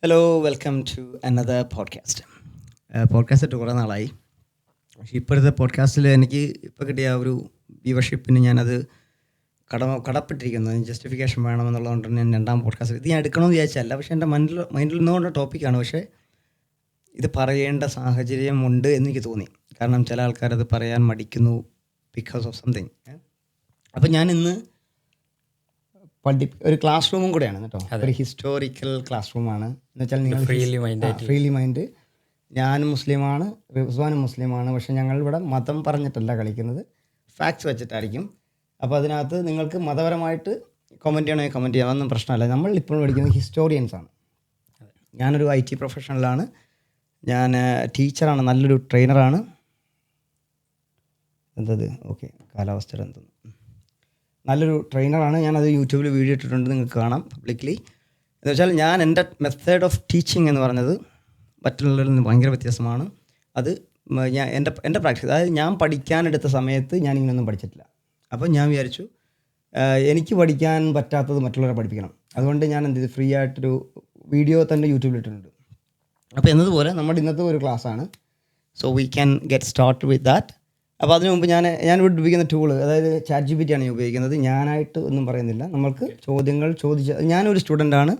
Hello, welcome to another podcast. Podcast ഇട്ട് കുറേ നാളായി. പക്ഷേ ഇപ്പോഴത്തെ പോഡ്കാസ്റ്റിൽ എനിക്ക് ഇപ്പോൾ കിട്ടിയ ഒരു വ്യൂവർഷിപ്പിന് ഞാനത് കടപ്പെട്ടിരിക്കുന്നു. ജസ്റ്റിഫിക്കേഷൻ വേണമെന്നുള്ളതുകൊണ്ട് ഞാൻ രണ്ടാം പോഡ്കാസ്റ്റ് ഇത് ഞാൻ എടുക്കണമെന്ന് വിചാരിച്ചല്ല. പക്ഷേ എൻ്റെ മൈൻഡിൽ നിന്നുകൊണ്ട് ടോപ്പിക്കാണ്. പക്ഷേ ഇത് പറയേണ്ട സാഹചര്യമുണ്ട് എന്നെനിക്ക് തോന്നി. കാരണം ചില ആൾക്കാരത് പറയാൻ മടിക്കുന്നു ബിക്കോസ് ഓഫ് സംതിങ്. അപ്പോൾ ഞാൻ ഇന്ന് ഒരു ക്ലാസ് റൂമും കൂടെയാണ് കേട്ടോ. ഒരു ഹിസ്റ്റോറിക്കൽ ക്ലാസ് റൂമാണ്. എന്ന് വെച്ചാൽ നിങ്ങൾ ഫ്രീലി മൈൻഡ്. ഞാനും മുസ്ലിമാണ്, റിസ്വാനും മുസ്ലിമാണ്. പക്ഷേ ഞങ്ങൾ ഇവിടെ മതം പറഞ്ഞിട്ടല്ല കളിക്കുന്നത്, ഫാക്ട്സ് വെച്ചിട്ടായിരിക്കും. അപ്പോൾ അതിനകത്ത് നിങ്ങൾക്ക് മതപരമായിട്ട് കമൻറ്റ് ചെയ്യണമെങ്കിൽ കമൻറ്റ് ചെയ്യാം, അതൊന്നും പ്രശ്നമല്ല. നമ്മൾ ഇപ്പോൾ പഠിക്കുന്നത് ഹിസ്റ്റോറിയൻസാണ്. ഞാനൊരു IT പ്രൊഫഷണലാണ്. ഞാൻ ടീച്ചറാണ്, നല്ലൊരു ട്രെയിനറാണ്. എന്തത് ഓക്കെ കാലാവസ്ഥയുടെ എന്തെന്ന് നല്ലൊരു ട്രെയിനറാണ്. ഞാനത് യൂട്യൂബിൽ വീഡിയോ ഇട്ടിട്ടുണ്ട്, നിങ്ങൾക്ക് കാണാം പബ്ലിക്ലി. എന്ന് വെച്ചാൽ ഞാൻ എൻ്റെ മെത്തേഡ് ഓഫ് ടീച്ചിങ് എന്ന് പറഞ്ഞത് മറ്റുള്ളവരിൽ നിന്ന് ഭയങ്കര വ്യത്യാസമാണ്. അത് എൻ്റെ പ്രാക്ടീസ്, അതായത് ഞാൻ പഠിക്കാനെടുത്ത സമയത്ത് ഞാനിങ്ങനെയൊന്നും പഠിച്ചിട്ടില്ല. അപ്പോൾ ഞാൻ വിചാരിച്ചു എനിക്ക് പഠിക്കാൻ പറ്റാത്തത് മറ്റുള്ളവരെ പഠിപ്പിക്കണം. അതുകൊണ്ട് ഞാൻ എന്ത് ചെയ്തു, ഫ്രീ ആയിട്ടൊരു വീഡിയോ തന്നെ യൂട്യൂബിൽ ഇട്ടിട്ടുണ്ട്. അപ്പോൾ എന്നതുപോലെ നമ്മുടെ ഇന്നത്തെ ഒരു ക്ലാസ്സാണ്. So we can get start with that. അപ്പോൾ അതിനു മുമ്പ് ഞാൻ ഉപയോഗിക്കുന്ന ടൂള്, അതായത് ChatGPT ആണ് ഞാൻ ഉപയോഗിക്കുന്നത്. ഞാനായിട്ട് ഒന്നും പറയുന്നില്ല. നമ്മൾക്ക് ചോദ്യങ്ങൾ ഞാനൊരു സ്റ്റുഡൻ്റാണ്.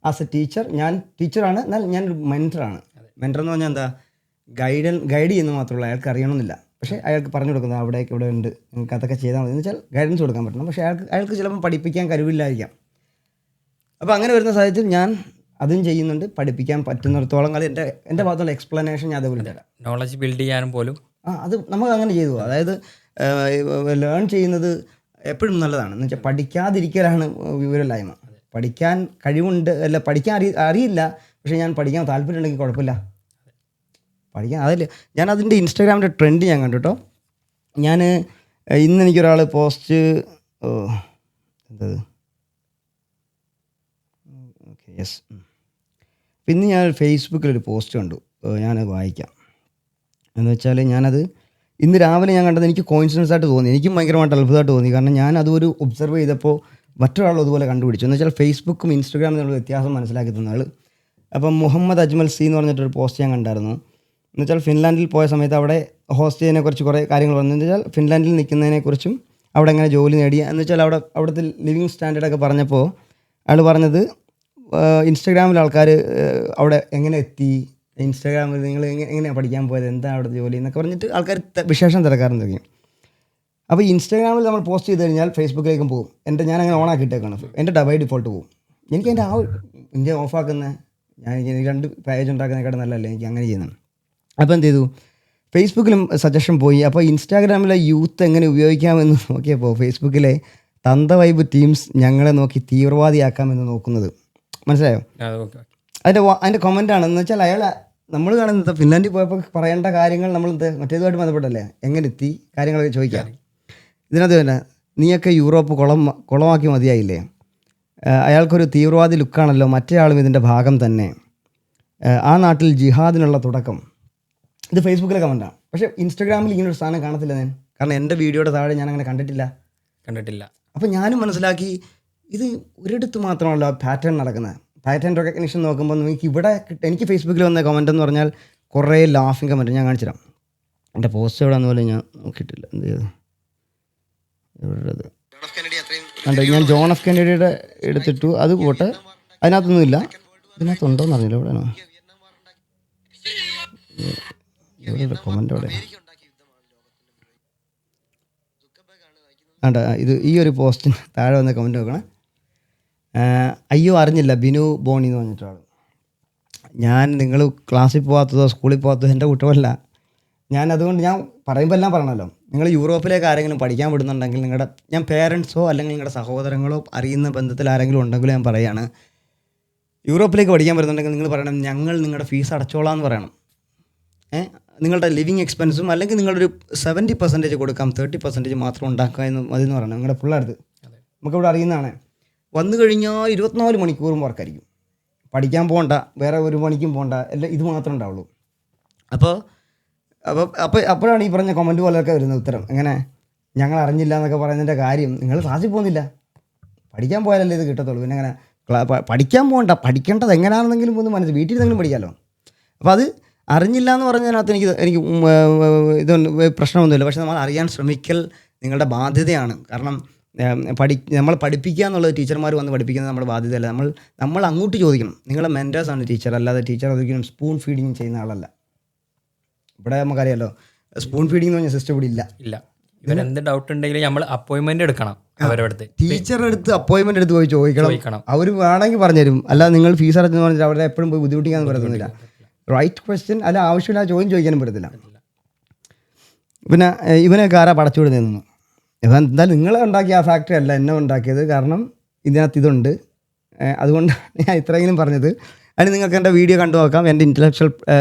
ആസ് എ ടീച്ചർ ഞാൻ ടീച്ചറാണ്, എന്നാൽ ഞാനൊരു മെൻറ്ററാണ്. മെൻറ്റർ എന്ന് പറഞ്ഞാൽ എന്താ, ഗൈഡ് ചെയ്യുന്നത് മാത്രമല്ല, അയാൾക്ക് അറിയണമെന്നില്ല. പക്ഷേ അയാൾക്ക് പറഞ്ഞു കൊടുക്കുന്നത് അവിടേക്ക് ഇവിടെ ഉണ്ട്, നിങ്ങൾക്ക് അതൊക്കെ ചെയ്താൽ മതി എന്ന് വെച്ചാൽ ഗൈഡൻസ് കൊടുക്കാൻ പറ്റണം. പക്ഷേ അയാൾക്ക് ചിലപ്പോൾ പഠിപ്പിക്കാൻ കഴിവില്ലായിരിക്കാം. അപ്പോൾ അങ്ങനെ വരുന്ന സാഹചര്യത്തിൽ ഞാൻ അതും ചെയ്യുന്നുണ്ട്. പഠിപ്പിക്കാൻ പറ്റുന്നിടത്തോളം കാലം എൻ്റെ ഭാഗത്തുള്ള എക്സ്പ്ലനേഷൻ ഞാൻ അതേപോലെ തരാം. നോളജ് ബിൽഡ് ചെയ്യാനും പോലും അത് നമുക്ക് അങ്ങനെ ചെയ്തു. അതായത് ലേൺ ചെയ്യുന്നത് എപ്പോഴും നല്ലതാണ്. എന്ന് വെച്ചാൽ പഠിക്കാതിരിക്കലാണ് വിവരമില്ലായ്മ. പഠിക്കാൻ കഴിവുണ്ട്, അല്ല പഠിക്കാൻ അറിയില്ല, പക്ഷേ ഞാൻ പഠിക്കാൻ താല്പര്യം ഉണ്ടെങ്കിൽ കുഴപ്പമില്ല, പഠിക്കാൻ. അതിൽ ഞാൻ അതിൻ്റെ ഇൻസ്റ്റാഗ്രാമിൻ്റെ ട്രെൻഡ് ഞാൻ കണ്ടു കേട്ടോ. ഞാൻ ഇന്ന് എനിക്കൊരാൾ പോസ്റ്റ് എന്തത് ഓക്കെ യെസ് പിന്നെ ഞാൻ ഫേസ്ബുക്കിലൊരു പോസ്റ്റ് കണ്ടു, ഞാനത് വായിക്കാം. എന്ന് വെച്ചാൽ ഞാനത് ഇന്ന് രാവിലെ ഞാൻ കണ്ടത് എനിക്ക് കോയിൻസിഡൻസ് ആയിട്ട് തോന്നി. എനിക്കും ഭയങ്കരമായിട്ട് അത്ഭുതമായിട്ട് തോന്നി. കാരണം ഞാൻ അതൊരു ഒബ്സർവ് ചെയ്തപ്പോൾ മറ്റൊരാളും അതുപോലെ കണ്ടുപിടിച്ചു. എന്ന് വെച്ചാൽ ഫേസ്ബുക്കും ഇൻസ്റ്റഗ്രാമും തമ്മിലുള്ള വ്യത്യാസം മനസ്സിലാക്കി തന്ന ആൾ. അപ്പം മുഹമ്മദ് അജ്മൽ സി എന്ന് പറഞ്ഞിട്ടൊരു പോസ്റ്റ് ഞാൻ കണ്ടായിരുന്നു. എന്ന് വെച്ചാൽ ഫിൻലാൻഡിൽ പോയ സമയത്ത് അവിടെ ഹോസ്റ്റ് ചെയ്യുന്നതിനെക്കുറിച്ച് കുറേ കാര്യങ്ങൾ പറഞ്ഞു. എന്ന് വെച്ചാൽ ഫിൻലാൻഡിൽ നിൽക്കുന്നതിനെക്കുറിച്ചും അവിടെ എങ്ങനെ ജോലി നേടി, എന്ന് വെച്ചാൽ അവിടുത്തെ ലിവിങ് സ്റ്റാൻഡേർഡൊക്കെ പറഞ്ഞപ്പോൾ അയാൾ പറഞ്ഞത് ഇൻസ്റ്റഗ്രാമിൽ ആൾക്കാർ അവിടെ എങ്ങനെ എത്തി, ഇൻസ്റ്റാഗ്രാമിൽ നിങ്ങൾ എങ്ങനെയാണ് പഠിക്കാൻ പോയത്, എന്താ അവിടെ ജോലി എന്നൊക്കെ പറഞ്ഞിട്ട് ആൾക്കാർ വിശേഷം തിരക്കാറുണ്ട് തുടങ്ങി. അപ്പോൾ ഇൻസ്റ്റാഗ്രാമിൽ നമ്മൾ പോസ്റ്റ് ചെയ്ത് കഴിഞ്ഞാൽ ഫേസ്ബുക്കിലേക്കും പോകും. ഞാനങ്ങനെ ഓണാക്കിയിട്ടേക്കാണ്. എൻ്റെ ബൈ ഡിഫോൾട്ട് പോകും. എനിക്ക് എൻ്റെ ഇന്ത്യ ഓഫാക്കുന്ന എനിക്ക് 2 പേജ് ഉണ്ടാക്കുന്നതിനേക്കാളും നല്ലതല്ലേ എനിക്ക് അങ്ങനെ ചെയ്യുന്നത്. അപ്പോൾ എന്ത് ചെയ്തു, ഫേസ്ബുക്കിലും സജഷൻ പോയി. അപ്പോൾ ഇൻസ്റ്റാഗ്രാമിലെ യൂത്ത് എങ്ങനെ ഉപയോഗിക്കാമെന്ന് നോക്കിയപ്പോൾ ഫേസ്ബുക്കിലെ തന്ത വൈബ് ടീംസ് ഞങ്ങളെ നോക്കി തീവ്രവാദിയാക്കാമെന്ന് നോക്കുന്നത് മനസ്സിലായോ. അതിൻ്റെ കമൻറ്റാണ്. എന്ന് വെച്ചാൽ നമ്മൾ കാണുന്നത് ഫിൻലാൻഡിൽ പോയപ്പോൾ പറയേണ്ട കാര്യങ്ങൾ നമ്മൾ മറ്റേതുമായിട്ട് ബന്ധപ്പെട്ടല്ലേ, എങ്ങനെ എത്തി കാര്യങ്ങളൊക്കെ ചോദിക്കാം. ഇതിനകത്ത് തന്നെ നീയൊക്കെ യൂറോപ്പ് കുളമാക്കി മതിയായില്ലേ, അയാൾക്കൊരു തീവ്രവാദി ലുക്കാണല്ലോ, മറ്റേ ആളും ഇതിൻ്റെ ഭാഗം തന്നെ, ആ നാട്ടിൽ ജിഹാദിനുള്ള തുടക്കം. ഇത് ഫേസ്ബുക്കിലെ കമൻറ്റാണ്. പക്ഷേ ഇൻസ്റ്റാഗ്രാമിൽ ഇങ്ങനൊരു സാധനം കാണത്തില്ല ഞാൻ. കാരണം എൻ്റെ വീഡിയോയുടെ താഴെ ഞാൻ അങ്ങനെ കണ്ടിട്ടില്ല. അപ്പോൾ ഞാനും മനസ്സിലാക്കി ഇത് ഒരിടത്ത് മാത്രമല്ല പാറ്റേൺ നടക്കുന്നത്. പാറ്റേൺ റെക്കഗ്നിഷൻ നോക്കുമ്പോൾ നിങ്ങൾക്ക് ഇവിടെ എനിക്ക് ഫേസ്ബുക്കിൽ വന്ന കമൻറ്റ് എന്ന് പറഞ്ഞാൽ കുറേ ലാഫിങ് കമൻറ്റ്. ഞാൻ കാണിച്ചു തരാം. എൻ്റെ പോസ്റ്റ് എവിടെ വന്ന പോലെ ഞാൻ നോക്കിയിട്ടില്ല. എന്ത് ചെയ്തു എവിടെയത് കണ്ടോ, ഞാൻ ജോൺ എഫ് കെന്നഡിയുടെ എടുത്തിട്ടു, അത് പോട്ടെ, അതിനകത്തൊന്നുമില്ല. ഇതിനകത്തുണ്ടോയെന്ന് അറിയില്ല. എവിടെയാണോ എവിടെ കമൻറ്റ് എവിടെ വേണ്ട, ഈ ഒരു പോസ്റ്റിന് താഴെ വന്ന കമൻറ്റ് നോക്കണേ. അയ്യോ അറിഞ്ഞില്ല, ബിനു ബോണി എന്ന് പറഞ്ഞിട്ടാണ്. നിങ്ങൾ ക്ലാസ്സിൽ പോകാത്തതോ സ്കൂളിൽ പോകാത്തതോ എൻ്റെ കുറ്റമല്ല. അതുകൊണ്ട് ഞാൻ പറയുമ്പോൾ എല്ലാം പറയണമല്ലോ. നിങ്ങൾ യൂറോപ്പിലേക്ക് ആരെങ്കിലും പഠിക്കാൻ വിടുന്നുണ്ടെങ്കിൽ ഞാൻ പേരൻസോ അല്ലെങ്കിൽ നിങ്ങളുടെ സഹോദരങ്ങളോ അറിയുന്ന ബന്ധത്തിൽ ആരെങ്കിലും ഉണ്ടെങ്കിലും ഞാൻ പറയുകയാണ്, യൂറോപ്പിലേക്ക് പഠിക്കാൻ വരുന്നുണ്ടെങ്കിൽ നിങ്ങൾ പറയണം ഞങ്ങൾ നിങ്ങളുടെ ഫീസ് അടച്ചോളാം എന്ന് പറയണം. നിങ്ങളുടെ ലിവിങ് എക്സ്പെൻസും അല്ലെങ്കിൽ നിങ്ങളൊരു 70% കൊടുക്കാം, 30% മാത്രം ഉണ്ടാക്കുക എന്ന് മതി എന്ന് പറയണം നിങ്ങളുടെ പിള്ളേർക്ക്. നമുക്കിവിടെ അറിയുന്നതാണ്. വന്നു കഴിഞ്ഞാൽ 24 മണിക്കൂറും വർക്കായിരിക്കും. പഠിക്കാൻ പോകണ്ട, വേറെ ഒരു പണിക്കും പോകണ്ട, എല്ലാം ഇത് മാത്രമേ ഉണ്ടാവുള്ളൂ. അപ്പോഴാണ് ഈ പറഞ്ഞ കമൻറ്റ് പോലെയൊക്കെ വരുന്നത് ഉത്തരം. എങ്ങനെ ഞങ്ങൾ അറിഞ്ഞില്ല എന്നൊക്കെ പറയുന്നതിൻ്റെ കാര്യം, നിങ്ങൾ ക്ലാസ്സിൽ പോകുന്നില്ല, പഠിക്കാൻ പോയാലല്ലേ ഇത് കിട്ടത്തുള്ളൂ. പിന്നെ അങ്ങനെ പഠിക്കാൻ പോകണ്ട, പഠിക്കേണ്ടത് എങ്ങനെയാണെന്നെങ്കിലും ഒന്ന് മനസ്സിൽ വീട്ടിൽ നിന്നെങ്കിലും പഠിക്കാമല്ലോ. അപ്പോൾ അത് അറിഞ്ഞില്ല എന്ന് പറഞ്ഞതിനകത്ത് എനിക്ക് ഇതൊന്നും പ്രശ്നമൊന്നുമില്ല. പക്ഷെ നമ്മൾ അറിയാൻ ശ്രമിക്കൽ നിങ്ങളുടെ ബാധ്യതയാണ്. കാരണം നമ്മൾ പഠിപ്പിക്കുക എന്നുള്ളത് ടീച്ചർമാർ വന്ന് പഠിപ്പിക്കുന്നത് നമ്മുടെ ബാധ്യതയല്ല. നമ്മൾ അങ്ങോട്ട് ചോദിക്കണം. നിങ്ങളുടെ മെൻറ്റേഴ്സാണ് ടീച്ചർ, അല്ലാതെ ടീച്ചർ ഒരിക്കലും സ്പൂൺ ഫീഡിങ് ചെയ്യുന്ന ആളല്ല. ഇവിടെ നമുക്കറിയാമല്ലോ, സ്പൂൺ ഫീഡിങ് എന്ന് പറഞ്ഞ സിസ്റ്റം ഇവിടെ ഇല്ല. ഇവരെന്ത് ഡൗട്ട് ഉണ്ടെങ്കിലും നമ്മൾ അപ്പോയിൻമെന്റ് എടുക്കണം. അവരടുത്ത് ടീച്ചറുടെ അടുത്ത് അപ്പോയിൻമെന്റ് എടുത്ത് പോയി ചോദിക്കണം. അവർ വേണമെങ്കിൽ പറഞ്ഞുതരും. അല്ലാതെ നിങ്ങൾ ഫീസ് അടച്ചെന്ന് പറഞ്ഞാൽ അവരെ എപ്പോഴും പോയി ബുദ്ധിമുട്ടിക്കാന്ന് പറ്റത്തില്ല. റൈറ്റ് ക്വസ്റ്റ്യൻ അല്ല, ആവശ്യമില്ല ചോദ്യം ചോദിക്കാനും പറ്റത്തില്ല. പിന്നെ ഇവനൊക്കെ ആരാ പടച്ചു വിടുന്നതെന്നു. ഇപ്പം എന്തായാലും നിങ്ങളെ ഉണ്ടാക്കിയ ആ ഫാക്ടറി അല്ല എന്നെ ഉണ്ടാക്കിയത്. കാരണം ഇതിനകത്ത് ഇതുണ്ട്. അതുകൊണ്ട് ഞാൻ ഇത്രയെങ്കിലും പറഞ്ഞത്. അതിന് നിങ്ങൾക്ക് എൻ്റെ വീഡിയോ കണ്ടു നോക്കാം, എൻ്റെ ഇൻ്റലക്ച്വൽ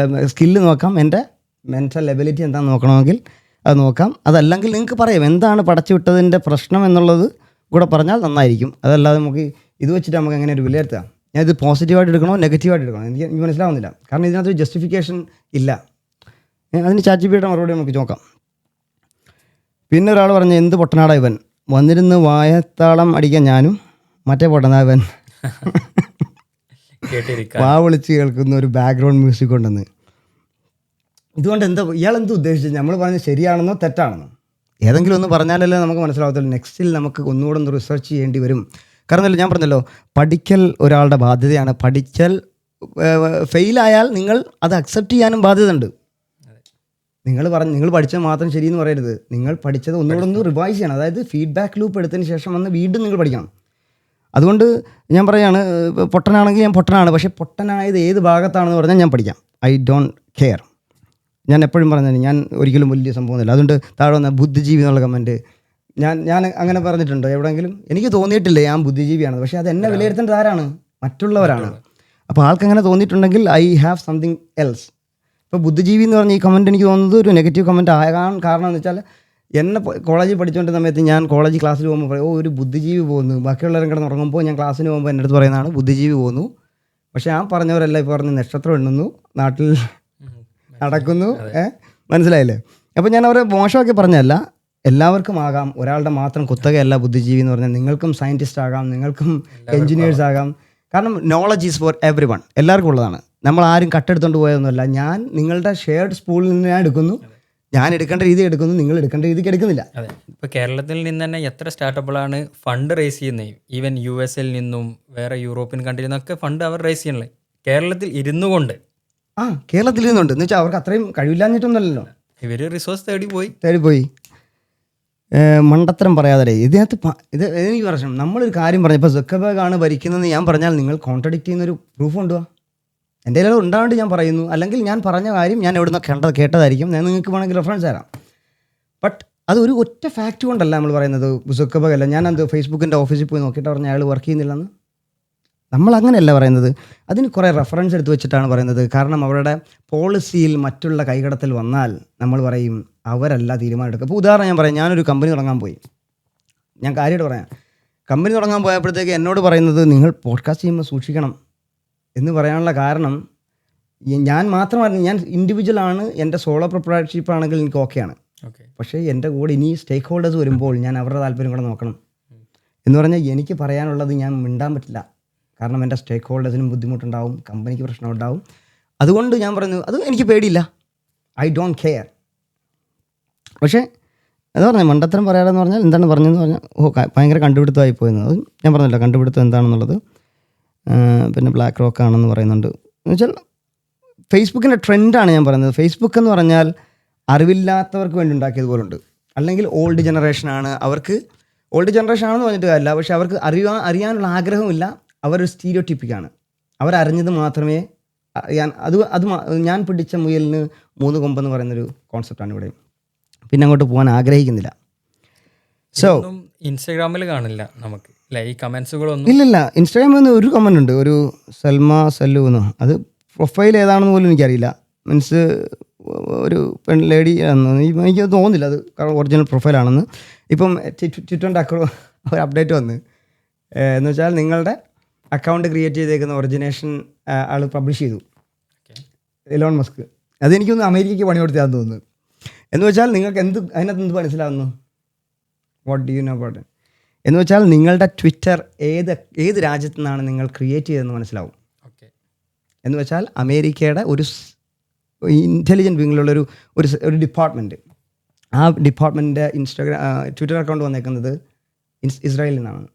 സ്കില്ല് നോക്കാം, എൻ്റെ മെൻ്റൽ എബിലിറ്റി എന്താണെന്ന് നോക്കണമെങ്കിൽ അത് നോക്കാം. അതല്ലെങ്കിൽ നിങ്ങൾക്ക് പറയാം എന്താണ് പടച്ചു വിട്ടതിൻ്റെ പ്രശ്നം എന്നുള്ളത് കൂടെ പറഞ്ഞാൽ നന്നായിരിക്കും. അതല്ലാതെ നമുക്ക് ഇത് വെച്ചിട്ട് നമുക്ക് എങ്ങനെ ഒരു വിലയിരുത്താം. ഞാൻ ഇത് പോസിറ്റീവായിട്ട് എടുക്കണോ നെഗറ്റീവായിട്ട് എടുക്കണോ എനിക്ക് മനസ്സിലാവുന്നില്ല. കാരണം ഇതിനകത്ത് ജസ്റ്റിഫിക്കേഷൻ ഇല്ല. അതിന് ChatGPT മറുപടി നമുക്ക് നോക്കാം. പിന്നെ ഒരാൾ പറഞ്ഞു, എന്ത് പൊട്ടനാടാ ഇവൻ, വന്നിരുന്ന് വായത്താളം അടിക്കാൻ ഞാനും മറ്റേ പൊട്ടനാ ഇവൻ വാ വിളിച്ച് കേൾക്കുന്ന ഒരു ബാക്ക്ഗ്രൗണ്ട് മ്യൂസിക് ഉണ്ടെന്ന്. ഇതുകൊണ്ട് ഇയാൾ എന്ത് ഉദ്ദേശിച്ചത്? നമ്മൾ പറഞ്ഞത് ശരിയാണെന്നോ തെറ്റാണെന്നോ ഏതെങ്കിലും ഒന്ന് പറഞ്ഞാലല്ലേ നമുക്ക് മനസ്സിലാവത്തുള്ളൂ. നെക്സ്റ്റിൽ നമുക്ക് ഒന്നുകൂടെ ഒന്ന് റിസർച്ച് ചെയ്യേണ്ടി വരും. കാരണം ഞാൻ പറഞ്ഞല്ലോ, പഠിക്കൽ ഒരാളുടെ ബാധ്യതയാണ്. പഠിക്കൽ ഫെയിലായാൽ നിങ്ങൾ അത് അക്സെപ്റ്റ് ചെയ്യാനും ബാധ്യത ഉണ്ട്. നിങ്ങൾ പഠിച്ചത് മാത്രം ശരിയെന്ന് പറയരുത്. നിങ്ങൾ പഠിച്ചത് ഒന്നുകൂടെ ഒന്ന് റിവൈസ് ചെയ്യണം. അതായത് ഫീഡ്ബാക്ക് ലൂപ്പ് എടുത്തതിന് ശേഷം വന്ന് വീണ്ടും നിങ്ങൾ പഠിക്കണം. അതുകൊണ്ട് ഞാൻ പറയുകയാണ്, പൊട്ടനാണെങ്കിൽ ഞാൻ പൊട്ടനാണ്. പക്ഷേ പൊട്ടനായത് ഏത് ഭാഗത്താണെന്ന് പറഞ്ഞാൽ ഞാൻ പഠിക്കാം. I don't care. ഞാൻ എപ്പോഴും പറഞ്ഞത് ഞാൻ ഒരിക്കലും വലിയ സംഭവമൊന്നുമില്ല. അതുകൊണ്ട് താഴെ വന്ന ബുദ്ധിജീവി എന്നുള്ള കമൻറ്റ് ഞാൻ അങ്ങനെ പറഞ്ഞിട്ടുണ്ടോ എവിടെയെങ്കിലും? എനിക്ക് തോന്നിയിട്ടില്ല ഞാൻ ബുദ്ധിജീവിയാണ്. പക്ഷേ അത് എന്നെ വിലയിരുത്തേണ്ടത് ആരാണ്? മറ്റുള്ളവരാണ്. അപ്പോൾ ആൾക്കങ്ങനെ തോന്നിയിട്ടുണ്ടെങ്കിൽ ഐ ഹാവ് സംതിങ് എൽസ്. ഇപ്പോൾ ബുദ്ധിജീവി എന്ന് പറഞ്ഞ ഈ കമൻറ്റ് എനിക്ക് തോന്നുന്നത് ഒരു നെഗറ്റീവ് കമൻറ്റ് ആകാൻ കാരണം എന്ന് വെച്ചാൽ, എന്നെ കോളേജിൽ പഠിച്ചുകൊണ്ട സമയത്ത് ഞാൻ കോളേജ് ക്ലാസ്സിൽ പോകുമ്പോൾ പറയും, ഒരു ബുദ്ധിജീവി പോകുന്നു. ബാക്കിയുള്ളവരും കിടന്ന് ഉറങ്ങുമ്പോൾ ഞാൻ ക്ലാസ്സിന് പോകുമ്പോൾ എൻ്റെ അടുത്ത് പറയുന്നതാണ് ബുദ്ധിജീവി പോകുന്നു. പക്ഷേ ആ പറഞ്ഞവരെല്ലാം ഇപ്പോൾ പറഞ്ഞ് നക്ഷത്രം എണ്ണുന്നു, നാട്ടിൽ നടക്കുന്നു. മനസ്സിലായില്ലേ? അപ്പോൾ ഞാൻ അവരെ മോശമൊക്കെ പറഞ്ഞതല്ല, എല്ലാവർക്കും ആകാം. ഒരാളുടെ മാത്രം കുത്തകയല്ല ബുദ്ധിജീവി എന്ന് പറഞ്ഞാൽ. നിങ്ങൾക്കും സയൻറ്റിസ്റ്റ് ആകാം, നിങ്ങൾക്കും എൻജിനീയേഴ്സ് ആകാം. കാരണം knowledge is for every one, എല്ലാവർക്കും ഉള്ളതാണ്. നമ്മൾ ആരും കട്ടെടുത്തോണ്ട് പോയതൊന്നുമല്ല. ഞാൻ നിങ്ങളുടെ ഷെയർഡ് സ്പൂളിൽ നിന്ന് ഞാൻ എടുക്കുന്നു, ഞാൻ എടുക്കേണ്ട രീതി എടുക്കുന്നു, നിങ്ങൾ എടുക്കേണ്ട രീതിക്ക് എടുക്കുന്നില്ല. അതെ, ഇപ്പോൾ കേരളത്തിൽ നിന്ന് തന്നെ എത്ര സ്റ്റാർട്ടപ്പുകളാണ് ഫണ്ട് റേസ് ചെയ്യുന്നത്. ഈവൻ US നിന്നും വേറെ യൂറോപ്യൻ കൺട്രിയിൽ നിന്നൊക്കെ ഫണ്ട് അവർ റേസ് ചെയ്യണല്ലേ കേരളത്തിൽ ഇരുന്നു കൊണ്ട്. കേരളത്തിൽ ഇരുന്നുണ്ട് എന്ന് വെച്ചാൽ അവർക്ക് അത്രയും കഴിവില്ലാഞ്ഞിട്ടൊന്നുമല്ലല്ലോ. ഇവർ റിസോഴ്സ് തേടിപ്പോയി. മണ്ടത്തരം പറയാതെ ഇതിനകത്ത് ഇത് എനിക്ക് പ്രശ്നം. നമ്മളൊരു കാര്യം പറഞ്ഞു, ഇപ്പോൾ സുക്കബർഗ് ആണ് ഭരിക്കുന്നതെന്ന് ഞാൻ പറഞ്ഞാൽ നിങ്ങൾ കോൺട്രഡിക്റ്റ് ചെയ്യുന്നൊരു പ്രൂഫ് കൊണ്ടുപോവാ. എൻ്റെ കയ്യിൽ ഉണ്ടാവേണ്ടി ഞാൻ പറയുന്നു. അല്ലെങ്കിൽ ഞാൻ പറഞ്ഞ കാര്യം ഞാൻ എവിടെ നിന്ന് കേട്ടതായിരിക്കും. ഞാൻ നിങ്ങൾക്ക് വേണമെങ്കിൽ റെഫറൻസ് തരാം. ബട്ട് അത് ഒരു ഒറ്റ ഫാക്റ്റ് കൊണ്ടല്ല നമ്മൾ പറയുന്നത് സുക്കബർഗ് അല്ല. ഞാൻ അത് ഫേസ്ബുക്കിൻ്റെ ഓഫീസിൽ പോയി നോക്കിയിട്ട് പറഞ്ഞ അയാൾ വർക്ക് ചെയ്യുന്നില്ലെന്ന്. നമ്മൾ അങ്ങനെയല്ല പറയുന്നത്. അതിന് കുറേ റെഫറൻസ് എടുത്ത് വെച്ചിട്ടാണ് പറയുന്നത്. കാരണം അവരുടെ പോളിസിയിൽ മറ്റുള്ള കൈകടത്തൽ വന്നാൽ നമ്മൾ പറയും അവരല്ല തീരുമാനം എടുക്കുക. ഇപ്പോൾ ഉദാഹരണം ഞാൻ പറയാം, ഞാനൊരു കമ്പനി തുടങ്ങാൻ പോയി. ഞാൻ കാര്യമായിട്ട് പറയാം, കമ്പനി തുടങ്ങാൻ പോയപ്പോഴത്തേക്ക് എന്നോട് പറയുന്നത് നിങ്ങൾ പോഡ്കാസ്റ്റ് ചെയ്യുമ്പോൾ സൂക്ഷിക്കണം എന്ന് പറയാനുള്ള കാരണം, ഞാൻ മാത്രമല്ല, ഞാൻ ഇൻഡിവിജ്വലാണ്, എൻ്റെ സോളോ പ്രൊപ്രൈറ്റർഷിപ്പ് ആണെങ്കിൽ എനിക്ക് ഓക്കെയാണ്. പക്ഷേ എൻ്റെ കൂടെ ഇനി സ്റ്റേക്ക് ഹോൾഡേഴ്സ് വരുമ്പോൾ ഞാൻ അവരുടെ താല്പര്യം കൂടെ നോക്കണം എന്ന് പറഞ്ഞാൽ എനിക്ക് പറയാനുള്ളത് ഞാൻ മിണ്ടാൻ പറ്റില്ല. കാരണം എൻ്റെ സ്റ്റേക്ക് ഹോൾഡേഴ്സിനും ബുദ്ധിമുട്ടുണ്ടാവും, കമ്പനിക്ക് പ്രശ്നമുണ്ടാവും. അതുകൊണ്ട് ഞാൻ പറഞ്ഞു അത് എനിക്ക് പേടിയില്ല, ഐ ഡോണ്ട് കെയർ. പക്ഷേ അത് പറഞ്ഞാൽ മണ്ടത്തരം പറയാമെന്ന് പറഞ്ഞാൽ എന്താണ് പറഞ്ഞതെന്ന് പറഞ്ഞാൽ ഭയങ്കര കണ്ടുപിടുത്തമായി പോയെന്ന്. അത് ഞാൻ പറഞ്ഞല്ലോ കണ്ടുപിടുത്തം എന്താണെന്നുള്ളത്. പിന്നെ ബ്ലാക്ക് റോക്ക് ആണെന്ന് പറയുന്നുണ്ട്. എന്ന് വെച്ചാൽ ഫേസ്ബുക്കിൻ്റെ ട്രെൻഡാണ് ഞാൻ പറയുന്നത്. ഫേസ്ബുക്ക് എന്ന് പറഞ്ഞാൽ അറിവില്ലാത്തവർക്ക് വേണ്ടി ഉണ്ടാക്കിയതുപോലുണ്ട്. അല്ലെങ്കിൽ ഓൾഡ് ജനറേഷനാണ്, അവർക്ക് ഓൾഡ് ജനറേഷൻ ആണെന്ന് പറഞ്ഞിട്ട് കാര്യമില്ല. പക്ഷേ അവർക്ക് അറിയാനുള്ള ആഗ്രഹമില്ല. അവരൊരു സ്റ്റീരിയോടിപ്പിക്കാണ്. അവരറിഞ്ഞത് മാത്രമേ ഞാൻ പിടിച്ച മുയലിന് 3 കൊമ്പെന്ന് പറയുന്നൊരു കോൺസെപ്റ്റാണ് ഇവിടെ. പിന്നെ അങ്ങോട്ട് പോകാൻ ആഗ്രഹിക്കുന്നില്ല. സോ ഇൻസ്റ്റാഗ്രാമിൽ കാണില്ല നമുക്ക് ഈ കമൻസുകളൊന്നും. ഇല്ലില്ല, ഇൻസ്റ്റാഗ്രാമിൽ നിന്ന് ഒരു കമൻ്റ് ഉണ്ട്, ഒരു സൽമ സല്ലു എന്ന്. അത് പ്രൊഫൈൽ ഏതാണെന്ന് പോലും എനിക്കറിയില്ല. മീൻസ് ഒരു പെൺ ലേഡി ആണെന്ന് എനിക്ക് തോന്നുന്നില്ല അത് ഒറിജിനൽ പ്രൊഫൈലാണെന്ന്. ഇപ്പം ട്വിറ്ററിൻ്റെ ഒരു അപ്ഡേറ്റ് വന്ന് എന്ന് വെച്ചാൽ നിങ്ങളുടെ അക്കൗണ്ട് ക്രിയേറ്റ് ചെയ്തേക്കുന്ന ഒറിജിനേഷൻ ആൾ പബ്ലിഷ് ചെയ്തു, എലോൺ മസ്ക്. അതെനിക്കൊന്ന് അമേരിക്കയ്ക്ക് പണി കൊടുത്താന്ന് തോന്നുന്നു. എന്ന് വെച്ചാൽ നിങ്ങൾക്ക് അതിനകത്ത് എന്ത് മനസ്സിലാവുന്നു? What do you know about it? എന്ന് വെച്ചാൽ നിങ്ങളുടെ ട്വിറ്റർ ഏത് രാജ്യത്തു നിന്നാണ് നിങ്ങൾ ക്രിയേറ്റ് ചെയ്തതെന്ന് മനസ്സിലാവും. ഓക്കെ. എന്ന് വെച്ചാൽ അമേരിക്കയുടെ ഒരു ഇൻ്റലിജൻറ്റ് വിങ്ങിലുള്ള ഒരു ഡിപ്പാർട്ട്മെൻറ്റ്, ആ ഡിപ്പാർട്ട്മെൻറ്റിൻ്റെ ട്വിറ്റർ അക്കൗണ്ട് വന്നേക്കുന്നത് ഇസ്രായേലിൽ നിന്നാണ്.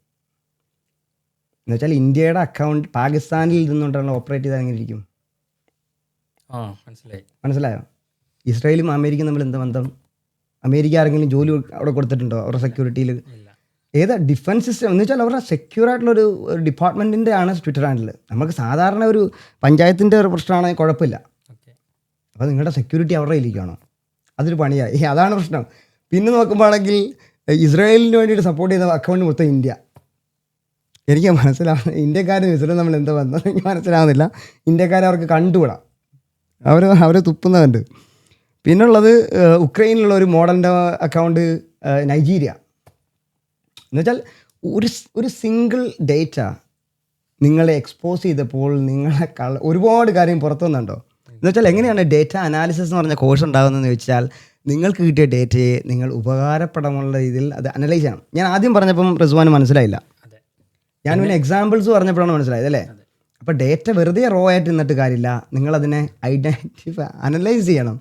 എന്ന് വെച്ചാൽ ഇന്ത്യയുടെ അക്കൗണ്ട് പാകിസ്ഥാനിൽ നിന്നുകൊണ്ടാണ് ഓപ്പറേറ്റ് ചെയ്താൽ എങ്ങനെ ഇരിക്കും? മനസ്സിലായോ? ഇസ്രായേലും അമേരിക്കയും തമ്മിൽ എന്താ ബന്ധം? അമേരിക്ക ആരെങ്കിലും ജോലി അവിടെ കൊടുത്തിട്ടുണ്ടോ അവരുടെ സെക്യൂരിറ്റിയിൽ? ഏതാ ഡിഫൻസ് സിസ്റ്റം എന്ന് വെച്ചാൽ അവരുടെ സെക്യൂർ ആയിട്ടുള്ളൊരു ഡിപ്പാർട്ട്മെൻറ്റിൻ്റെ ആണ് ട്വിറ്റർ ഹാൻഡിൽ. നമുക്ക് സാധാരണ ഒരു പഞ്ചായത്തിൻ്റെ ഒരു പ്രശ്നമാണെങ്കിൽ കുഴപ്പമില്ല. അപ്പോൾ നിങ്ങളുടെ സെക്യൂരിറ്റി അവരുടെ കയ്യിലേക്കാണോ? അതൊരു പണിയായി. അതാണ് പ്രശ്നം. പിന്നെ നോക്കുമ്പോഴാണെങ്കിൽ ഇസ്രായേലിന് വേണ്ടിയിട്ട് സപ്പോർട്ട് ചെയ്ത അക്കൗണ്ട് മൊത്തം ഇന്ത്യ. എനിക്ക് മനസ്സിലാവുന്ന ഇന്ത്യക്കാരും ഇസ്രായേലും നമ്മൾ എന്താ ബന്ധം എനിക്ക് മനസ്സിലാവുന്നില്ല. ഇന്ത്യക്കാരെ അവർക്ക് കണ്ടുവിടാം, അവർ തുപ്പുന്നതുണ്ട്. പിന്നുള്ളത് ഉക്രൈനിലുള്ള ഒരു മോഡലിൻ്റെ അക്കൗണ്ട് നൈജീരിയ. എന്നുവെച്ചാൽ ഒരു സിംഗിൾ ഡേറ്റ നിങ്ങളെ എക്സ്പോസ് ചെയ്തപ്പോൾ നിങ്ങളെ ഒരുപാട് കാര്യം പുറത്തു വന്നുണ്ടോ? എന്നുവെച്ചാൽ എങ്ങനെയാണ് ഡേറ്റ അനാലിസിസ് എന്ന് പറഞ്ഞ കോഴ്സ് ഉണ്ടാകുന്നതെന്ന് ചോദിച്ചാൽ നിങ്ങൾക്ക് കിട്ടിയ ഡേറ്റയെ നിങ്ങൾ ഉപകാരപ്പെടാനുള്ള രീതിയിൽ അത് അനലൈസ് ചെയ്യണം. ഞാൻ ആദ്യം പറഞ്ഞപ്പം റിസ്വാന് മനസ്സിലായില്ല, ഞാൻ പിന്നെ എക്സാമ്പിൾസ് പറഞ്ഞപ്പോഴാണ് മനസ്സിലായത് അല്ലേ? അപ്പോൾ ഡേറ്റ വെറുതെ റോ ആയിട്ട് നിന്നിട്ട് കാര്യമില്ല, നിങ്ങളതിനെ അനലൈസ് ചെയ്യണം,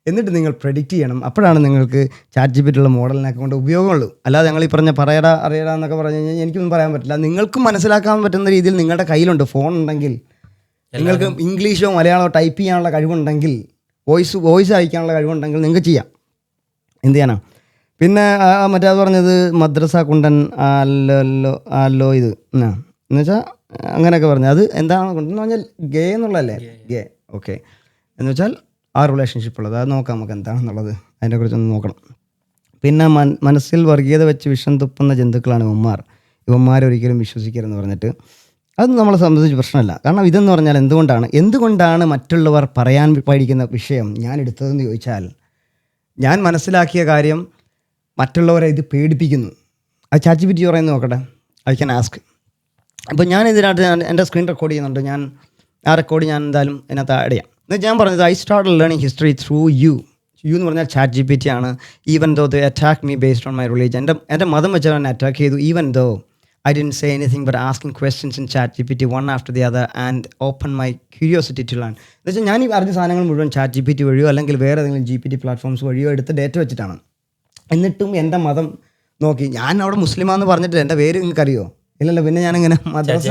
എന്നിട്ട് നിങ്ങൾ പ്രെഡിക്റ്റ് ചെയ്യണം. അപ്പോഴാണ് നിങ്ങൾക്ക് ChatGPT ഉള്ള മോഡലിനൊക്കെ കൊണ്ട് ഉപയോഗമുള്ളൂ. അല്ലാതെ ഞങ്ങൾ ഈ പറഞ്ഞ പറയടാ അറിയടാ എന്നൊക്കെ പറഞ്ഞു കഴിഞ്ഞാൽ എനിക്കൊന്നും പറയാൻ പറ്റില്ല. നിങ്ങൾക്കും മനസ്സിലാക്കാൻ പറ്റുന്ന രീതിയിൽ നിങ്ങളുടെ കയ്യിലുണ്ട് ഫോൺ ഉണ്ടെങ്കിൽ, നിങ്ങൾക്ക് ഇംഗ്ലീഷോ മലയാളമോ ടൈപ്പ് ചെയ്യാനുള്ള കഴിവുണ്ടെങ്കിൽ, വോയിസ് അയക്കാനുള്ള കഴിവുണ്ടെങ്കിൽ നിങ്ങൾക്ക് ചെയ്യാം. എന്ത് ചെയ്യാനാ? പിന്നെ മറ്റേത് പറഞ്ഞത് മദ്രസ കുണ്ടൻ അല്ലോ ഇത് എന്ന് വെച്ചാൽ അങ്ങനെയൊക്കെ പറഞ്ഞു. അത് എന്താണ് കൊണ്ടെന്ന് പറഞ്ഞാൽ ഗേ എന്നുള്ളതല്ലേ? ഗേ. ഓക്കെ. എന്ന് വെച്ചാൽ ആ റിലേഷൻഷിപ്പ് ഉള്ളത് അത് നോക്കാം നമുക്ക് എന്താണെന്നുള്ളത്, അതിനെക്കുറിച്ചൊന്ന് നോക്കണം. പിന്നെ മനസ്സിൽ വർഗീയത വെച്ച് വിഷം തുപ്പുന്ന ജന്തുക്കളാണ് ഇവന്മാരൊരിക്കലും വിശ്വസിക്കരുതെന്ന് പറഞ്ഞിട്ട് അത് നമ്മളെ സംബന്ധിച്ച് പ്രശ്നമല്ല. കാരണം ഇതെന്ന് പറഞ്ഞാൽ എന്തുകൊണ്ടാണ് മറ്റുള്ളവർ പറയാൻ പഠിക്കുന്ന വിഷയം ഞാൻ എടുത്തതെന്ന് ചോദിച്ചാൽ, ഞാൻ മനസ്സിലാക്കിയ കാര്യം മറ്റുള്ളവരെ ഇത് പേടിപ്പിക്കുന്നു. അത് ChatGPT പറയുന്നത് നോക്കട്ടെ, ഐ ക്യാൻ ആസ്ക്. അപ്പോൾ ഞാൻ ഇതിനകത്ത് എൻ്റെ സ്ക്രീൻ റെക്കോർഡ് ചെയ്യുന്നുണ്ട്. ഞാൻ ആ റെക്കോർഡ് ഞാൻ എന്തായാലും ഇതിനകത്ത് ആഡ് ചെയ്യാം. എന്നുവെച്ചാൽ ഞാൻ പറഞ്ഞത് I start learning history through you എന്ന് പറഞ്ഞാൽ ChatGPT ആണ്. Even though they attack me based on my religion, എൻ്റെ മതം വെച്ചാൽ എന്നെ അറ്റാക്ക് ചെയ്തു. Even though I didn't say anything but asking questions in ChatGPT one after the other and open my curiosity to learn. എന്ന് വെച്ചാൽ ഞാൻ ഈ പറഞ്ഞ സാധനങ്ങൾ മുഴുവൻ ChatGPT വഴിയോ അല്ലെങ്കിൽ വേറെ ഏതെങ്കിലും GPT പ്ലാറ്റ്ഫോംസ് വഴിയോ എടുത്ത് ഡേറ്റ വെച്ചിട്ടാണ്. എന്നിട്ടും എൻ്റെ മതം നോക്കി, ഞാൻ അവിടെ മുസ്ലിമാന്ന് പറഞ്ഞിട്ട് എൻ്റെ പേര് നിങ്ങൾക്ക് അറിയോ? ഇല്ലല്ലോ. പിന്നെ ഞാനിങ്ങനെ മദ്രസ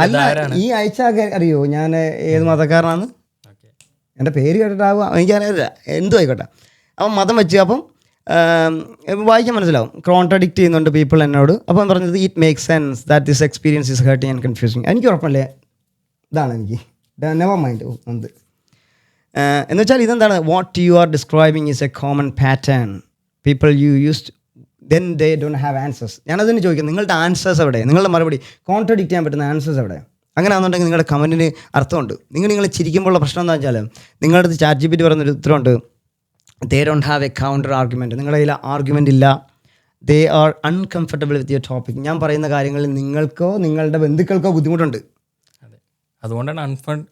അല്ല, ഈ ആഴ്ച അറിയോ ഞാൻ ഏത് മതക്കാരനാണ്? എൻ്റെ പേര് കേട്ടിട്ടാവുക എനിക്കറിയില്ല, എന്തും ആയിക്കോട്ടെ. അപ്പം മതം വെച്ച് അപ്പം വായിക്കാൻ മനസ്സിലാവും. കോൺട്രഡിക്റ്റ് ചെയ്യുന്നുണ്ട് പീപ്പിൾ എന്നോട്. അപ്പം പറഞ്ഞത് it make sense that this experience is hurting and confusing. എനിക്ക് ഉറപ്പല്ലേ, ഇതാണ് എനിക്ക് നെവർ മൈൻഡ് എന്ത് എന്ന് വെച്ചാൽ ഇതെന്താണ്? What you are describing is A common pattern people you used then they don't have answers. ഞാനതിന് ചോദിക്കും, നിങ്ങളുടെ ആൻസേഴ്സ് എവിടെ? നിങ്ങളുടെ മറുപടി കോൺട്രഡിക്റ്റ് ചെയ്യാൻ പറ്റുന്ന ആൻസേഴ്സ് എവിടെ? അങ്ങനെ ആണെന്നുണ്ടെങ്കിൽ നിങ്ങളുടെ കമൻറ്റിന് അർത്ഥമുണ്ട്. നിങ്ങൾ ചിരിക്കുമ്പോഴുള്ള പ്രശ്നം എന്താ വെച്ചാൽ, നിങ്ങളുടെ അടുത്ത് ChatGPT പറയുന്നൊരു ഉത്തരമുണ്ട്, they don't have a counter argument. നിങ്ങളുടെ കയ്യിൽ ആർഗ്യുമെൻ്റ് ഇല്ല. They are uncomfortable with your topic. ഞാൻ പറയുന്ന കാര്യങ്ങളിൽ നിങ്ങൾക്കോ നിങ്ങളുടെ ബന്ധുക്കൾക്കോ ബുദ്ധിമുട്ടുണ്ട്. അതുകൊണ്ടാണ്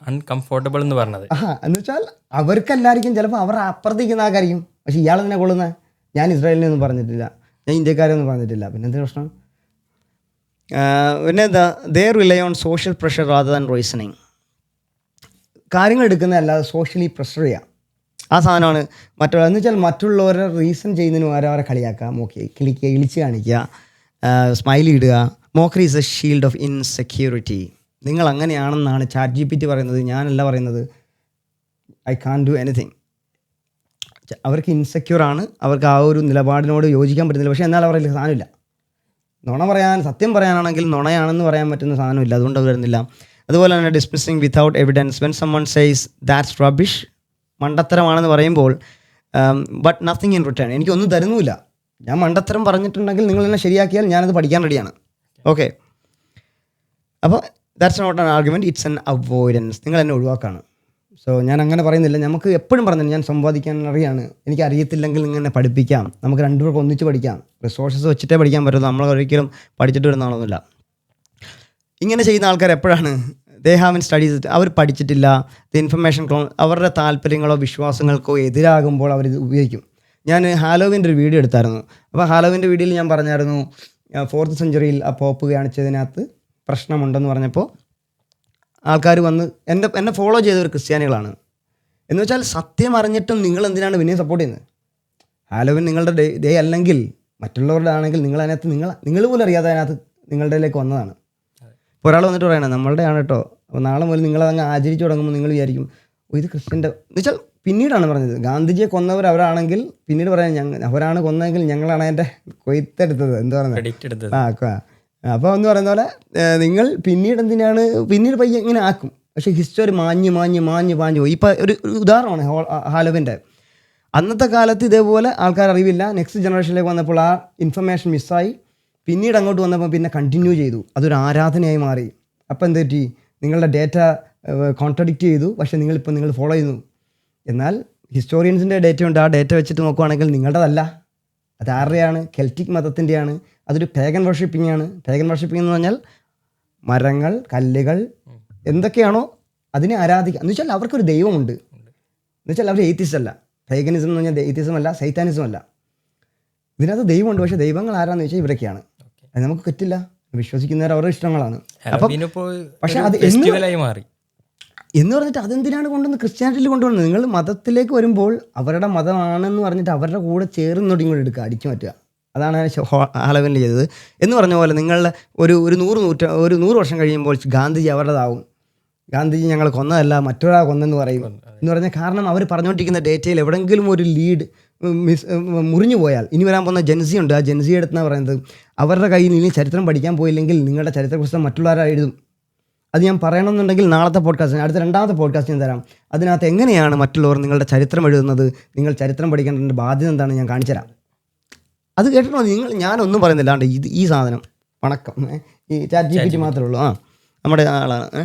അൺകംഫർട്ടബിൾ എന്ന് പറഞ്ഞത്. എന്ന് വെച്ചാൽ അവർക്കെല്ലാവർക്കും ചിലപ്പോൾ അവർ അപ്പുറത്തേക്കുന്ന ആൾക്കാരിക്കും. പക്ഷേ ഇയാളെന്നെ കൊള്ളുന്നത്, ഞാൻ ഇസ്രായേലിനൊന്നും പറഞ്ഞിട്ടില്ല, ഞാൻ ഇന്ത്യക്കാരൊന്നും പറഞ്ഞിട്ടില്ല. പിന്നെ എന്ത് പ്രശ്നം? പിന്നെ എന്താ? They rely on social pressure rather than reasoning. കാര്യങ്ങൾ എടുക്കുന്നത് അല്ലാതെ സോഷ്യലി പ്രഷർ ചെയ്യാം, ആ സാധനമാണ് മറ്റുള്ള. എന്ന് വെച്ചാൽ മറ്റുള്ളവരെ റീസൺ ചെയ്യുന്നതിന് അവരെ കളിയാക്കുക, ഇളിച്ച് കാണിക്കുക, സ്മൈലി ഇടുക. Mockery is a shield of insecurity. നിങ്ങൾ അങ്ങനെയാണെന്നാണ് ChatGPT പറയുന്നത്, ഞാനല്ല പറയുന്നത്. I can do anything. അവർക്ക് ഇൻസെക്യൂറാണ്, അവർക്ക് ആ ഒരു നിലപാടിനോട് യോജിക്കാൻ പറ്റുന്നില്ല. പക്ഷേ എന്നാൽ അവരുടെ സാധനമില്ല. സത്യം പറയാനാണെങ്കിൽ നുണയാണെന്ന് പറയാൻ പറ്റുന്ന സാധനമില്ല, അതുകൊണ്ട് അവർ വരുന്നില്ല. അതുപോലെ തന്നെ dismissing without evidence. When someone says that's rubbish, മണ്ടത്തരമാണെന്ന് പറയുമ്പോൾ ബട്ട് നത്തിങ് ഇൻ റിട്ടേൺ, എനിക്കൊന്നും തരുന്നുമില്ല. ഞാൻ മണ്ടത്തരം പറഞ്ഞിട്ടുണ്ടെങ്കിൽ നിങ്ങൾ എന്നെ ശരിയാക്കിയാൽ ഞാനത് പഠിക്കാൻ റെഡിയാണ്. ഓക്കെ. അപ്പോൾ that's not an argument, it's an avoidance. നിങ്ങൾ എന്നെ ഒഴിവാക്കാണ്. സോ ഞാൻ അങ്ങനെ പറയുന്നില്ല. നമുക്ക് എപ്പോഴും പറഞ്ഞു ഞാൻ സംവാദിക്കാൻ അറിയാണ്, എനിക്ക് അറിയത്തില്ലെങ്കിൽ ഇങ്ങനെ പഠിപ്പിക്കാം, നമുക്ക് രണ്ടുപേർക്ക് ഒന്നിച്ച് പഠിക്കാം. റിസോഴ്സസ് വെച്ചിട്ടേ പഠിക്കാൻ പറ്റുള്ളൂ, നമ്മൾ ഒരിക്കലും പഠിച്ചിട്ട് വരുന്ന ആളൊന്നുമില്ല. ഇങ്ങനെ ചെയ്യുന്ന ആൾക്കാർ എപ്പോഴാണ്? ദേ ഹാവ് ഇൻ സ്റ്റഡീസ്, അവർ പഠിച്ചിട്ടില്ല. ദ ഇൻഫർമേഷൻ അവരുടെ താല്പര്യങ്ങളോ വിശ്വാസങ്ങൾക്കോ എതിരാകുമ്പോൾ അവരിത് ഉപയോഗിക്കും. ഞാൻ ഹാലോവിൻ്റെ ഒരു വീഡിയോ എടുത്തായിരുന്നു. അപ്പോൾ ഹാലോവിൻ്റെ വീഡിയോയിൽ ഞാൻ പറഞ്ഞായിരുന്നു, 4th സെഞ്ച്വറിയിൽ ആ പോപ്പ് കാണിച്ചതിനകത്ത് പ്രശ്നമുണ്ടെന്ന് പറഞ്ഞപ്പോൾ ആൾക്കാർ വന്ന് എന്നെ ഫോളോ ചെയ്തവർ ക്രിസ്ത്യാനികളാണ്. എന്ന് വെച്ചാൽ സത്യം അറിഞ്ഞിട്ടും നിങ്ങൾ എന്തിനാണ് പിന്നെയും സപ്പോർട്ട് ചെയ്യുന്നത്? ഹാലോവിൻ നിങ്ങളുടെ ഡേ അല്ലെങ്കിൽ മറ്റുള്ളവരുടെ ആണെങ്കിൽ നിങ്ങൾ അതിനകത്ത് നിങ്ങൾ പോലും അറിയാതെ അതിനകത്ത് നിങ്ങളുടെ ഇതിലേക്ക് വന്നതാണ്. ഇപ്പോൾ ഒരാൾ വന്നിട്ട് പറയണം നമ്മളുടെ ആണ് കേട്ടോ, അപ്പോൾ നാളെ മുതൽ നിങ്ങളതങ്ങ് ആചരിച്ചു തുടങ്ങുമ്പോൾ നിങ്ങൾ വിചാരിക്കും ഇത് ക്രിസ്ത്യൻ്റെ എന്ന് വെച്ചാൽ പിന്നീടാണ് പറഞ്ഞത്. ഗാന്ധിജിയെ കൊന്നവർ അവരാണെങ്കിൽ പിന്നീട് പറയാൻ അവരാണ് കൊന്നതെങ്കിൽ ഞങ്ങളാണ് അതിൻ്റെ കൊയ്ത്തെടുത്തത് എന്താ പറയുന്നത്. അപ്പോൾ എന്ന് പറയുന്ന പോലെ നിങ്ങൾ പിന്നീട് എന്തിനാണ് പയ്യെ ഇങ്ങനെ ആക്കും. പക്ഷേ ഹിസ്റ്ററി മാഞ്ഞ് പോയി. ഇപ്പോൾ ഒരു ഉദാഹരണമാണ് ഹാലോവിൻ്റെ. അന്നത്തെ കാലത്ത് ഇതേപോലെ ആൾക്കാർ അറിവില്ല. നെക്സ്റ്റ് ജനറേഷനിലേക്ക് വന്നപ്പോൾ ആ ഇൻഫർമേഷൻ മിസ്സായി. പിന്നീട് അങ്ങോട്ട് വന്നപ്പോൾ പിന്നെ കണ്ടിന്യൂ ചെയ്തു, അതൊരു ആരാധനയായി മാറി. അപ്പോൾ എന്ത് പറ്റി? നിങ്ങളുടെ ഡേറ്റ കോൺട്രഡിക്റ്റ് ചെയ്തു, പക്ഷേ നിങ്ങൾ ഫോളോ ചെയ്യുന്നു. എന്നാൽ ഹിസ്റ്റോറിയൻസിൻ്റെ ഡേറ്റ ഉണ്ട്, ആ ഡേറ്റ വെച്ചിട്ട് നോക്കുവാണെങ്കിൽ നിങ്ങളുടേതല്ല, അത് ആരുടെയാണ്? കെൽറ്റിക് മതത്തിൻ്റെയാണ്. അതൊരു പേഗൻ വർഷിപ്പിംഗ് ആണ്. പേഗൻ വർഷിപ്പിംഗ് എന്ന് പറഞ്ഞാൽ മരങ്ങൾ, കല്ലുകൾ എന്തൊക്കെയാണോ അതിനെ ആരാധിക്കുക എന്ന് വെച്ചാൽ അവർക്കൊരു ദൈവമുണ്ട്. എന്ന് വെച്ചാൽ അവർ എയ്ത്തിസ്റ്റ് അല്ല. പേഗനിസം എന്ന് പറഞ്ഞാൽ എയ്ത്തിസം അല്ല, സൈത്താനിസം അല്ല. ഇതിനകത്ത് ദൈവമുണ്ട്, പക്ഷേ ദൈവങ്ങൾ ആരാന്ന് വെച്ചാൽ ഇവരൊക്കെയാണ്. അത് നമുക്ക് പറ്റില്ല. വിശ്വസിക്കുന്നവർ അവരുടെ ഇഷ്ടങ്ങളാണ്. അപ്പം പക്ഷെ അത് എന്ന് പറഞ്ഞിട്ട് അതെന്തിനാണ് കൊണ്ടുവന്ന് ക്രിസ്ത്യാനിറ്റിയിൽ കൊണ്ടുവന്നത്? നിങ്ങൾ മതത്തിലേക്ക് വരുമ്പോൾ അവരുടെ മതമാണെന്ന് പറഞ്ഞിട്ട് അവരുടെ കൂടെ ചേർന്നൊടി കൂടെ എടുക്കുക, അടിച്ചു മാറ്റുക. അതാണ് ഹാലോവിനിൽ ചെയ്തത്. എന്ന് പറഞ്ഞ പോലെ നിങ്ങളുടെ ഒരു 100 വർഷം കഴിയുമ്പോൾ ഗാന്ധിജി അവരുടേതാവും. ഗാന്ധിജി ഞങ്ങൾ കൊന്നതല്ല മറ്റൊരാൾ കൊന്നെന്ന് പറയും. എന്ന് പറഞ്ഞാൽ കാരണം അവർ പറഞ്ഞുകൊണ്ടിരിക്കുന്ന ഡേറ്റയിൽ എവിടെയെങ്കിലും ഒരു ലീഡ് മുറിഞ്ഞു പോയാൽ ഇനി വരാൻ പോകുന്ന ജെൻസി ഉണ്ട്. ആ ജെൻസി എടുത്തെന്നാണ് പറയുന്നത് അവരുടെ കയ്യിൽ ഇനി ചരിത്രം പഠിക്കാൻ പോയില്ലെങ്കിൽ നിങ്ങളുടെ ചരിത്ര പുസ്തകം മറ്റുള്ളവരെ എഴുതും. അത് ഞാൻ പറയണമെന്നുണ്ടെങ്കിൽ നാളത്തെ പോഡ്കാസ്റ്റിന് അടുത്ത 2ാമത്തെ പോഡ്കാസ്റ്റ് ഞാൻ തരാം. അതിനകത്ത് എങ്ങനെയാണ് മറ്റുള്ളവർ നിങ്ങളുടെ ചരിത്രം എഴുതുന്നത്, നിങ്ങൾ ചരിത്രം പഠിക്കേണ്ട ബാധ്യത എന്താണ് ഞാൻ കാണിച്ചുതരാം. അത് കേട്ടിട്ടോ ഞാനൊന്നും പറയുന്നില്ല. ഇത് ഈ സാധനം വണക്കം ഈ ChatGPT മാത്രമേ ഉള്ളൂ. നമ്മുടെ ആളാണ്.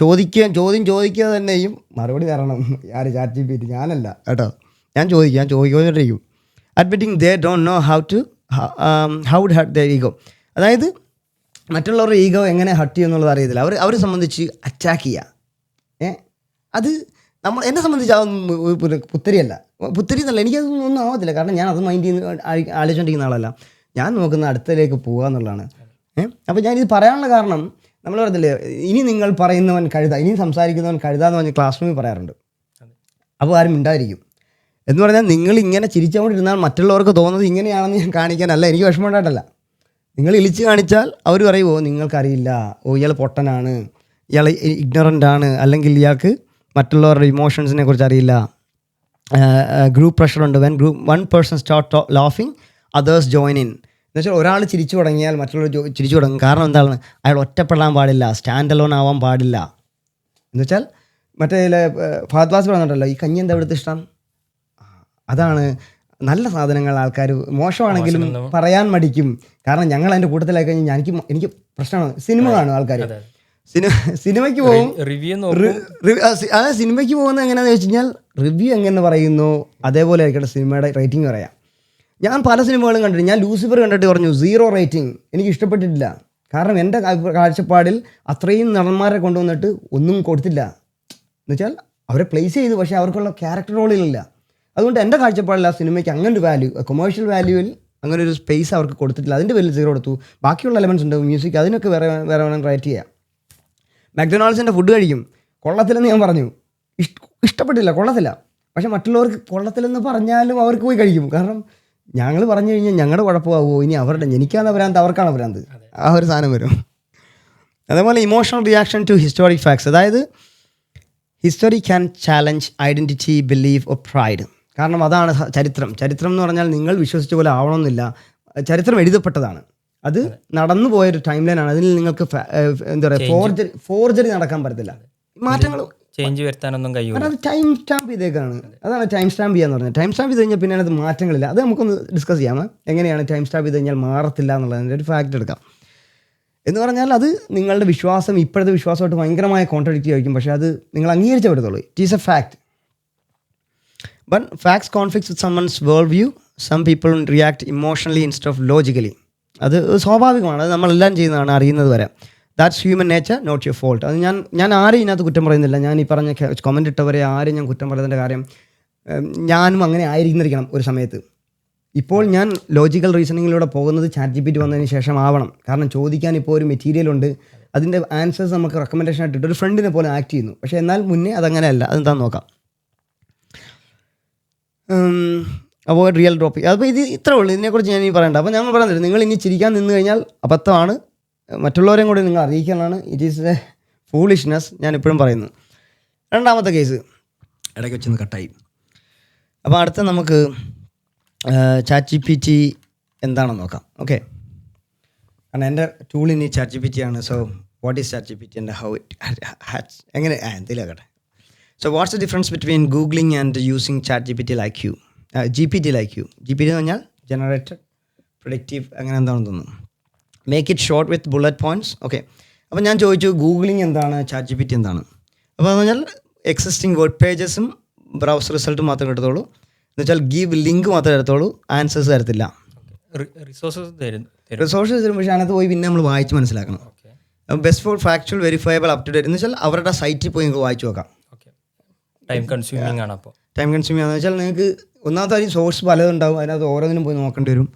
ചോദ്യം ചോദിക്കുക തന്നെയും മറുപടി തരണം. ആര്? ChatGPT. ഞാനല്ല കേട്ടോ. ഞാൻ ചോദിക്കൊണ്ടിരിക്കും. Admitting they don't know how would hurt their ego. അതായത് മറ്റുള്ളവരുടെ ഈഗോ എങ്ങനെ ഹർട്ട് ചെയ്യും എന്നുള്ളത് അറിയത്തില്ല. അവരെ സംബന്ധിച്ച് അറ്റാക്ക് ചെയ്യുക. അത് എന്നെ സംബന്ധിച്ച് അതൊന്നും പുത്തരിയല്ല. പുത്തരി എന്നല്ല, എനിക്കതൊന്നും ആവത്തില്ല. കാരണം ഞാൻ അത് മൈൻഡ് ചെയ്യുന്ന ആലോചിച്ചുകൊണ്ടിരിക്കുന്ന ആളല്ല. ഞാൻ നോക്കുന്ന അടുത്തലേക്ക് പോകുക എന്നുള്ളതാണ്. അപ്പോൾ ഞാനിത് പറയാനുള്ള കാരണം നമ്മൾ പറഞ്ഞില്ലേ, ഇനി നിങ്ങൾ പറയുന്നവൻ കഴുത, ഇനി സംസാരിക്കുന്നവൻ കഴുത എന്ന് പറഞ്ഞ് ക്ലാസ് റൂമിൽ പറയാറുണ്ട്. അപ്പോൾ ആരും മിണ്ടായിരിക്കും. എന്ന് പറഞ്ഞാൽ നിങ്ങൾ ഇങ്ങനെ ചിരിച്ചുകൊണ്ടിരുന്നാൽ മറ്റുള്ളവർക്ക് തോന്നുന്നത് ഇങ്ങനെയാണെന്ന് ഞാൻ കാണിക്കാനല്ല, എനിക്ക് വിഷമം ഉണ്ടായിട്ടല്ല. നിങ്ങൾ ഇളിച്ച് കാണിച്ചാൽ അവർ പറയുമോ നിങ്ങൾക്കറിയില്ല, ഇയാൾ പൊട്ടനാണ്, ഇയാൾ ഇഗ്നറൻ്റ് ആണ്, അല്ലെങ്കിൽ ഇയാൾക്ക് മറ്റുള്ളവരുടെ ഇമോഷൻസിനെ കുറിച്ച് അറിയില്ല. ഗ്രൂപ്പ് പ്രഷറുണ്ട്. വെൻ വൺ പേഴ്സൺ സ്റ്റാർട്ട് ലാഫിങ് അതേഴ്സ് ജോയിൻ ഇൻ. എന്നുവെച്ചാൽ ഒരാൾ ചിരിച്ചു തുടങ്ങിയാൽ മറ്റുള്ളവർ ചിരിച്ചു തുടങ്ങും. കാരണം എന്താണ്? അയാൾ ഒറ്റപ്പെടാൻ പാടില്ല, സ്റ്റാൻഡ് അലോൺ ആവാൻ പാടില്ല. എന്നുവെച്ചാൽ മറ്റേ ഫഹദ് ഫാസിൽ പറഞ്ഞിട്ടല്ലോ ഈ കഞ്ഞി എന്താ ഇവിടുത്തെ ഇഷ്ടം. അതാണ് നല്ല സാധനങ്ങൾ ആൾക്കാർ മോശമാണെങ്കിലും പറയാൻ മടിക്കും. കാരണം ഞങ്ങൾ അതിൻ്റെ കൂട്ടത്തിലായി കഴിഞ്ഞാൽ എനിക്ക് പ്രശ്നമാണ്. സിനിമ കാണും ആൾക്കാർ, സിനിമയ്ക്ക് പോകും. അതായത് സിനിമയ്ക്ക് പോകുന്നത് എങ്ങനെയാണെന്ന് വെച്ച് കഴിഞ്ഞാൽ റിവ്യൂ എങ്ങനെ പറയുന്നു അതേപോലെ ആയിരിക്കട്ടെ സിനിമയുടെ റേറ്റിംഗ് പറയാം. ഞാൻ പല സിനിമകളും കണ്ടിട്ട് ഞാൻ ലൂസിഫർ കണ്ടിട്ട് പറഞ്ഞു 0 റേറ്റിംഗ്, എനിക്ക് ഇഷ്ടപ്പെട്ടിട്ടില്ല. കാരണം എൻ്റെ കാഴ്ചപ്പാടിൽ അത്രയും നടന്മാരെ കൊണ്ടുവന്നിട്ട് ഒന്നും കൊടുത്തില്ല. എന്നുവെച്ചാൽ അവരെ പ്ലേസ് ചെയ്തു, പക്ഷേ അവർക്കുള്ള ക്യാരക്ടർ റോളിലില്ല. അതുകൊണ്ട് എൻ്റെ കാഴ്ചപ്പാടിൽ ആ സിനിമയ്ക്ക് അങ്ങനെ ഒരു വാല്യൂ, കൊമേഴ്ഷ്യൽ വാല്യൂവിൽ അങ്ങനെ ഒരു സ്പേസ് അവർക്ക് കൊടുത്തിട്ടില്ല. അതിൻ്റെ പേരിൽ 0 കൊടുത്തു. ബാക്കിയുള്ള എലമെൻറ്റ്സ് ഉണ്ട്, മ്യൂസിക്, അതിനൊക്കെ വേറെ വേണം റേറ്റ് ചെയ്യാം. മക്ഡൊണാൾഡ്സിൻ്റെ ഫുഡ് കഴിക്കും, കൊള്ളത്തില്ലെന്ന് ഞാൻ പറഞ്ഞു, ഇഷ്ടപ്പെട്ടില്ല, കൊള്ളത്തില്ല. പക്ഷേ മറ്റുള്ളവർക്ക് കൊള്ളത്തില്ലെന്ന് പറഞ്ഞാലും അവർക്ക് പോയി കഴിക്കും. കാരണം ഞങ്ങൾ പറഞ്ഞു കഴിഞ്ഞാൽ ഞങ്ങളുടെ കുഴപ്പമാകുമോ, ഇനി അവരുടെ എനിക്കാണ് ഭ്രാന്ത് അവർക്കാണ് ഭ്രാന്ത്, ആ ഒരു സാധനം വരും. അതേപോലെ emotional reaction to historic facts. അതായത് history can challenge identity, belief or pride. കാരണം അതാണ് ചരിത്രം. ചരിത്രം എന്ന് പറഞ്ഞാൽ നിങ്ങൾ വിശ്വസിച്ച പോലെ ആവണമെന്നില്ല. ചരിത്രം എഴുതപ്പെട്ടതാണ്, അത് നടന്നു പോയൊരു ടൈം ലൈനാണ്. അതിൽ നിങ്ങൾക്ക് എന്താ പറയുക ഫോർജറി നടക്കാൻ പറ്റത്തില്ല. മാറ്റങ്ങൾ ചേഞ്ച് വരുത്താനൊന്നും കഴിയില്ല. അത് ടൈം സ്റ്റാമ്പ് ചെയ്തേക്കാണ്. അതാണ് ടൈം സ്റ്റാമ്പ് ചെയ്യാന്ന് പറഞ്ഞത്. ടൈം സ്റ്റാമ്പ് ചെയ്ത് കഴിഞ്ഞാൽ പിന്നെ അത് മാറ്റങ്ങളില്ല. അത് നമുക്കൊന്ന് ഡിസ്കസ് ചെയ്യാം. എങ്ങനെയാണ് ടൈം സ്റ്റാമ്പ് ചെയ്ത് കഴിഞ്ഞാൽ മാറത്തില്ല എന്നുള്ളതിൻ്റെ ഒരു ഫാക്റ്റ് എടുക്കാം. എന്ന് പറഞ്ഞാൽ അത് നിങ്ങളുടെ വിശ്വാസം ഇപ്പോഴത്തെ വിശ്വാസമായിട്ട് ഭയങ്കരമായ കോൺട്രഡിക്റ്റ് ആയിരിക്കും. പക്ഷേ അത് നിങ്ങൾ അംഗീകരിച്ചേ പറ്റത്തുള്ളൂ. It is a fact. But facts conflicts with someone's world view. Some people react emotionally instead of logically. അത് സ്വാഭാവികമാണ്, അത് നമ്മളെല്ലാം ചെയ്യുന്നതാണ് അറിയുന്നത് വരെ. That's human nature, not your fault. അത് ഞാൻ ആരെയും ഇതിനകത്ത് കുറ്റം പറയുന്നില്ല. ഞാൻ ഈ പറഞ്ഞ കമൻ്റ് ഇട്ടവരെ ആരെയും ഞാൻ കുറ്റം പറയുന്നതിൻ്റെ കാര്യം ഞാനും അങ്ങനെ ആയിരിക്കുന്നിരിക്കണം ഒരു സമയത്ത്. ഇപ്പോൾ ഞാൻ ലോജിക്കൽ റീസണിങ്ങിലൂടെ പോകുന്നത് ChatGPT വന്നതിന് ശേഷം ആവണം. കാരണം ചോദിക്കാൻ ഇപ്പോൾ ഒരു മെറ്റീരിയൽ ഉണ്ട്, അതിൻ്റെ ആൻസേഴ്സ് നമുക്ക് റെക്കമെൻഡേഷൻ ആയിട്ട് ഒരു ഫ്രണ്ടിനെ പോലെ ആക്ട് ചെയ്യുന്നു. പക്ഷേ എന്നാൽ മുന്നേ അതങ്ങനെയല്ല. അതെന്താണെന്ന് നോക്കാം. Avoid real dropping. അപ്പോൾ ഇത് ഇത്രേ ഉള്ളൂ. ഇതിനെക്കുറിച്ച് ഞാൻ ഇനി പറയണ്ട. അപ്പോൾ ഞങ്ങൾ പറയുന്നത് നിങ്ങൾ ഇനി ചിരിക്കാൻ നിന്ന് കഴിഞ്ഞാൽ അബദ്ധമാണ്, മറ്റുള്ളവരെയും കൂടി നിങ്ങൾ അറിയിക്കാനാണ്. It is a foolishness. ഞാൻ ഇപ്പോഴും പറയുന്നു. രണ്ടാമത്തെ കേസ് ഇടയ്ക്ക് വെച്ചൊന്ന് കട്ടായി. അപ്പോൾ അടുത്ത നമുക്ക് ChatGPT എന്താണെന്ന് നോക്കാം. ഓക്കെ, കാരണം എൻ്റെ ടൂൾ ഇനി ChatGPT ആണ്. So what is ChatGPT and how it hurts എങ്ങനെ എന്തെങ്കിലുമാകട്ടെ. So what's the difference between googling and using ChatGPT like you? GPT like you. GPT എന്ന് പറഞ്ഞാൽ ജനറേറ്റഡ് പ്രിഡിക്റ്റീവ് അങ്ങനെ എന്താണെന്ന് തോന്നുന്നു. Make it short with bullet points. Okay, അപ്പോൾ ഞാൻ ചോദിച്ചു ഗൂഗ്ലിംഗ് എന്താണ്, ChatGPT എന്താണ്? അപ്പോൾ എന്ന് പറഞ്ഞാൽ എക്സിസ്റ്റിംഗ് വെബ് പേജസും ബ്രൗസർ റിസൾട്ട് മാത്രമേ എടുത്തോളൂ. എന്ന് വെച്ചാൽ ഗീവ് ലിങ്ക് മാത്രമേ എടുത്തോളൂ, ആൻസേഴ്സ് തരത്തില്ല. റിസോഴ്സസ് തരും, പക്ഷേ അതിനകത്ത് പോയി പിന്നെ നമ്മൾ വായിച്ച് മനസ്സിലാക്കണം. Best for factual verifiable up to date എന്ന് വെച്ചാൽ അവരുടെ സൈറ്റിൽ പോയി നിങ്ങൾക്ക് വായിച്ച് നോക്കാം. ടൈം കൺസ്യൂമിംഗ് ആണ്. അപ്പോൾ ടൈം കൺസ്യൂമിംഗ് ആണെന്ന് വെച്ചാൽ നിങ്ങൾക്ക് ഒന്നാമത്തെ കാര്യം സോഴ്സ് പലതും ഉണ്ടാവും, അതിനകത്ത് ഓരോന്നിനും പോയി നോക്കേണ്ടി വരും,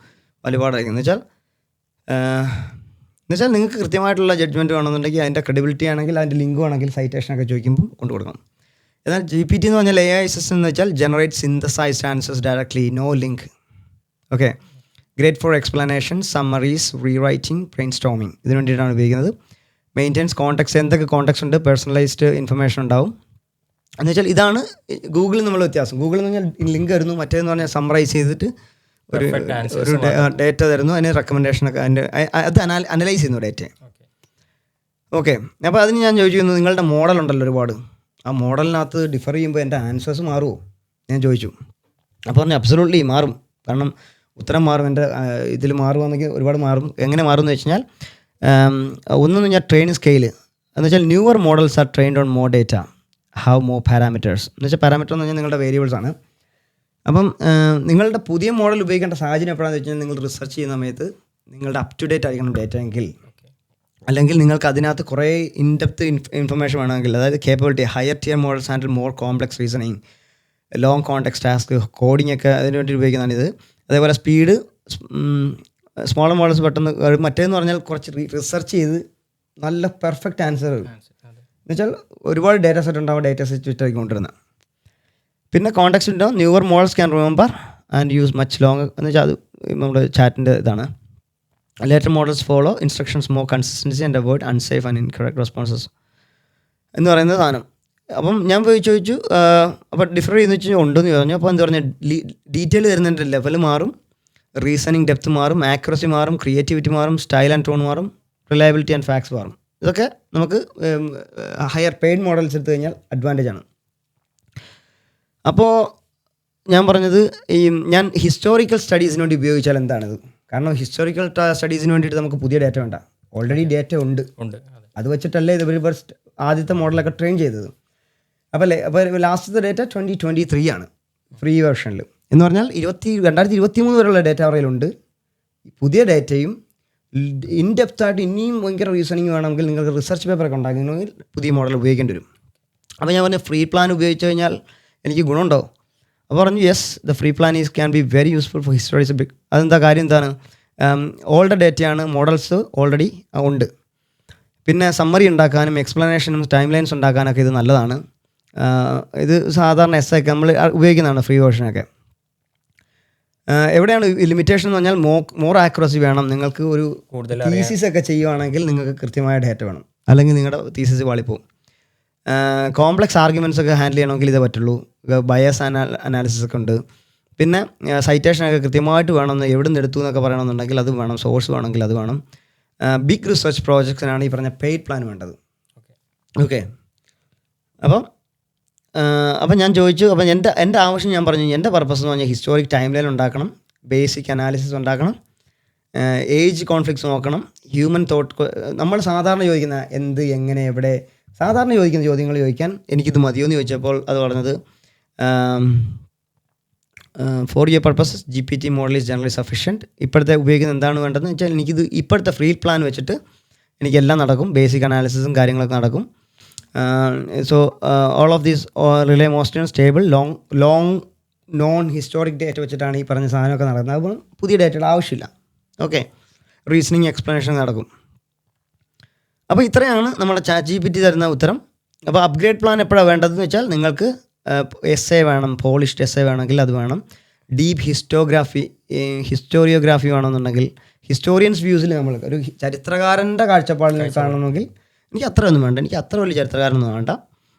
ഒരുപാടായിരിക്കും. എന്ന് വെച്ചാൽ നിങ്ങൾക്ക് കൃത്യമായിട്ടുള്ള ജഡ്ജ്മെൻറ്റ് വേണമെന്നുണ്ടെങ്കിൽ അതിൻ്റെ ക്രെഡിബിലിറ്റി ആണെങ്കിൽ അതിൻ്റെ ലിങ്ക് വേണമെങ്കിൽ സൈറ്റേഷനൊക്കെ ചോദിക്കുമ്പോൾ കൊണ്ടു കൊടുക്കണം. എന്നാൽ GPT എന്ന് പറഞ്ഞാൽ AI സിസ്റ്റം എന്ന് വെച്ചാൽ generate synthesised answers directly, no link. Okay, great for explanation, summaries, rewriting, brainstorming, ഇതിന് വേണ്ടിയിട്ടാണ് ഉപയോഗിക്കുന്നത്. മെയിൻറ്റെയിൻസ് കോൺടാക്ട്സ്, എന്തൊക്കെ കോൺടാക്ട്സ് ഉണ്ട്, പേഴ്സണലൈസ്ഡ് ഇൻഫർമേഷൻ ഉണ്ടാവും. എന്ന് വെച്ചാൽ ഇതാണ് ഗൂഗിളിൽ നമ്മൾ വ്യത്യാസം. ഗൂഗിൾ എന്ന് പറഞ്ഞാൽ ലിങ്ക് തരുന്നു, മറ്റേതെന്ന് പറഞ്ഞാൽ സമ്മറൈസ് ചെയ്തിട്ട് ഒരു ഡേറ്റ തരുന്നു, അതിന് റെക്കമെൻഡേഷനൊക്കെ അത് അനലൈസ് ചെയ്യുന്നു ഡേറ്റ. ഓക്കെ, അപ്പോൾ അതിന് ഞാൻ ചോദിച്ചിരുന്നു നിങ്ങളുടെ മോഡൽ ഉണ്ടല്ലോ ഒരുപാട്, ആ മോഡലിനകത്ത് ഡിഫർ ചെയ്യുമ്പോൾ എൻ്റെ ആൻസേഴ്സ് മാറുമോ ഞാൻ ചോദിച്ചു. അപ്പോൾ പറഞ്ഞു അബ്സല്യൂട്ട്ലി മാറും, കാരണം ഉത്തരം മാറും, എൻ്റെ ഇതിൽ മാറുകയാണെങ്കിൽ ഒരുപാട് മാറും. എങ്ങനെ മാറും എന്ന് വെച്ച് കഴിഞ്ഞാൽ ഒന്നെന്ന് ഞാൻ ട്രെയിൻ സ്കെയിൽ എന്ന് വെച്ചാൽ newer models R trained on more data, have more parameters. എന്ന് വെച്ചാൽ പാരാമീറ്റർ എന്ന് പറഞ്ഞാൽ നിങ്ങളുടെ വേരിയബിൾസ് ആണ്. അപ്പം നിങ്ങളുടെ പുതിയ മോഡൽ ഉപയോഗിക്കേണ്ട സാഹചര്യം എപ്പോഴാണെന്ന് വെച്ച് കഴിഞ്ഞാൽ നിങ്ങൾ റിസർച്ച് ചെയ്യുന്ന സമയത്ത് നിങ്ങളുടെ അപ് ടു ഡേറ്റ് ആയിരിക്കണം ഡേറ്റ എങ്കിൽ, അല്ലെങ്കിൽ നിങ്ങൾക്ക് അതിനകത്ത് കുറേ ഇൻഡെപ്ത് ഇൻഫർമേഷൻ വേണമെങ്കിൽ, അതായത് capability, higher tear models handle more complex reasoning, long context task, coding ഒക്കെ അതിന് വേണ്ടി ഉപയോഗിക്കുന്നതാണിത്. അതേപോലെ സ്പീഡ്, സ്മോളർ മോഡൽസ് പെട്ടെന്ന്, മറ്റേന്ന് പറഞ്ഞാൽ കുറച്ച് റിസർച്ച് ചെയ്ത് നല്ല പെർഫെക്റ്റ് ആൻസർ എന്നുവെച്ചാൽ ഒരുപാട് ഡേറ്റ സെറ്റ് ഉണ്ടാവും, ഡേറ്റ സെറ്റ് വെച്ചായിരിക്കും കൊണ്ടുവരുന്നത്. പിന്നെ കോൺടാക്ട്സ് ഉണ്ടാവും. Newer models can remember and use much long എന്ന് വെച്ചാൽ അത് നമ്മുടെ ചാറ്റിൻ്റെ ഇതാണ്. Later models follow instructions more consistency and avoid unsafe and incorrect responses എന്ന് പറയുന്ന സാധനം. അപ്പം ഞാൻ പോയി ചോദിച്ചു അപ്പോൾ ഡിഫർ ചെയ്യുന്ന വെച്ചാൽ ഉണ്ടെന്ന് പറഞ്ഞു. അപ്പോൾ എന്താ പറഞ്ഞാൽ ഡീറ്റെയിൽ തരുന്നതിൻ്റെ ലെവൽ മാറും, റീസണിങ് ഡെപ്ത് മാറും, ആക്യുറസി മാറും, ക്രിയേറ്റിവിറ്റി മാറും, സ്റ്റൈൽ ആൻഡ് ടോൺ മാറും, റിലയബിലിറ്റി ആൻഡ് ഫാക്ട്സ് മാറും. ഇതൊക്കെ നമുക്ക് ഹയർ പെയ്ഡ് മോഡൽസ് എടുത്തു കഴിഞ്ഞാൽ അഡ്വാൻറ്റേജ് ആണ്. അപ്പോൾ ഞാൻ പറഞ്ഞത് ഞാൻ ഹിസ്റ്റോറിക്കൽ സ്റ്റഡീസിന് വേണ്ടി ഉപയോഗിച്ചാൽ എന്താണിത്, കാരണം ഹിസ്റ്റോറിക്കൽ സ്റ്റഡീസിന് വേണ്ടിയിട്ട് നമുക്ക് പുതിയ ഡേറ്റ വേണ്ട, ഓൾറെഡി ഡേറ്റ ഉണ്ട്. അത് വെച്ചിട്ടല്ലേ ഇത് ആദ്യത്തെ മോഡലൊക്കെ ട്രെയിൻ ചെയ്തത്. അപ്പോൾ ലാസ്റ്റത്തെ ഡേറ്റ 2023 ആണ് ഫ്രീ വെർഷനിൽ. എന്ന് പറഞ്ഞാൽ 2023 വരെയുള്ള ഡേറ്റ അവയിലുണ്ട്. പുതിയ ഡേറ്റയും ഇൻഡെപ്തായിട്ട് ഇനിയും ഭയങ്കര റീസണിങ് വേണമെങ്കിൽ നിങ്ങൾക്ക് റിസർച്ച് പേപ്പറൊക്കെ ഉണ്ടാക്കണമെങ്കിൽ പുതിയ മോഡൽ ഉപയോഗിക്കേണ്ടി വരും. അപ്പോൾ ഞാൻ പറഞ്ഞു ഫ്രീ പ്ലാൻ ഉപയോഗിച്ച് കഴിഞ്ഞാൽ എനിക്ക് ഗുണമുണ്ടോ? അപ്പോൾ പറഞ്ഞു yes, the free plan can be very useful for historics. അതെന്താ കാര്യം എന്താണ്, ഓൾഡ് ഡേറ്റയാണ്, മോഡൽസ് ഓൾറെഡി ഉണ്ട്. പിന്നെ സമ്മറി ഉണ്ടാക്കാനും എക്സ്പ്ലനേഷനും ടൈം ലൈൻസ് ഉണ്ടാക്കാനൊക്കെ ഇത് നല്ലതാണ്. ഇത് സാധാരണ എസ് ഒക്കെ നമ്മൾ ഉപയോഗിക്കുന്നതാണ് ഫ്രീ വേർഷനൊക്കെ. എവിടെയാണ് ലിമിറ്റേഷൻ എന്ന് പറഞ്ഞാൽ മോർ ആക്യുറസി വേണം. നിങ്ങൾക്ക് ഒരു തീസിസ് ഒക്കെ ചെയ്യുവാണെങ്കിൽ നിങ്ങൾക്ക് കൃത്യമായ ഡേറ്റ വേണം, അല്ലെങ്കിൽ നിങ്ങളുടെ തീസിസ് വാളിപ്പോവും. കോംപ്ലക്സ് ആർഗ്യുമെൻറ്റ്സ് ഒക്കെ ഹാൻഡിൽ ചെയ്യണമെങ്കിൽ ഇതേ പറ്റുള്ളൂ. ബയസ് അനാലിസിസ് ഒക്കെ ഉണ്ട്. പിന്നെ സൈറ്റേഷനൊക്കെ കൃത്യമായിട്ട് വേണമെന്ന് എവിടെ നിന്ന് എടുത്തു എന്നൊക്കെ പറയണമെന്നുണ്ടെങ്കിൽ അത് വേണം, സോഴ്സ് വേണമെങ്കിൽ അത് വേണം. ബിഗ് റിസർച്ച് പ്രോജക്ട്സിനാണ് ഈ പറഞ്ഞ പെയ്ഡ് പ്ലാൻ വേണ്ടത്. ഓക്കെ, അപ്പം ഞാൻ ചോദിച്ചു, അപ്പം എൻ്റെ ആവശ്യം ഞാൻ പറഞ്ഞു, എൻ്റെ പർപ്പസ് എന്ന് പറഞ്ഞാൽ ഹിസ്റ്റോറിക് ടൈം ലൈൻ ഉണ്ടാക്കണം, ബേസിക് അനാലിസിസ് ഉണ്ടാക്കണം, ഏജ് കോൺഫ്ലിക്ട്സ് നോക്കണം, ഹ്യൂമൻ തോട്ട്. നമ്മൾ സാധാരണ ചോദിക്കുന്ന എന്ത്, എങ്ങനെ, എവിടെ, സാധാരണ ചോദിക്കുന്ന ചോദ്യങ്ങൾ ചോദിക്കാൻ എനിക്കിത് മതിയോ എന്ന് ചോദിച്ചപ്പോൾ അത് പറഞ്ഞത് for your purpose GPT model is generally sufficient. ഇപ്പോഴത്തെ ഉപയോഗിക്കുന്നത് എന്താണ് വേണ്ടതെന്ന് വെച്ചാൽ എനിക്കിത് ഇപ്പോഴത്തെ ഫ്രീ പ്ലാൻ വെച്ചിട്ട് എനിക്കെല്ലാം നടക്കും, ബേസിക് അനാലിസിസും കാര്യങ്ങളൊക്കെ നടക്കും. So all of these relay mostly on stable long non historic data വെച്ചിട്ടാണ് ഈ പറഞ്ഞ സാധനമൊക്കെ നടക്കുന്നത്. അപ്പോൾ പുതിയ ഡേറ്റയുടെ ആവശ്യമില്ല. ഓക്കെ, റീസണിങ് എക്സ്പ്ലനേഷൻ നടക്കും. അപ്പോൾ ഇത്രയാണ് നമ്മുടെ ChatGPT തരുന്ന ഉത്തരം. അപ്പോൾ അപ്ഗ്രേഡ് പ്ലാൻ എപ്പോഴാണ് വേണ്ടതെന്ന് വെച്ചാൽ നിങ്ങൾക്ക് എസ്സേ വേണം, പോളിഷ്ഡ് എസ്സേ വേണമെങ്കിൽ അത് വേണം. ഡീപ്പ് ഹിസ്റ്റോറിയോഗ്രാഫി വേണമെന്നുണ്ടെങ്കിൽ ഹിസ്റ്റോറിയൻസ് വ്യൂസിൽ നമ്മൾ ഒരു ചരിത്രകാരൻ്റെ കാഴ്ചപ്പാടിൽ കാണണമെങ്കിൽ എനിക്ക് അത്രയൊന്നും വേണ്ട, എനിക്ക് അത്ര വലിയ ചരിത്രകാരനൊന്നും വേണ്ട.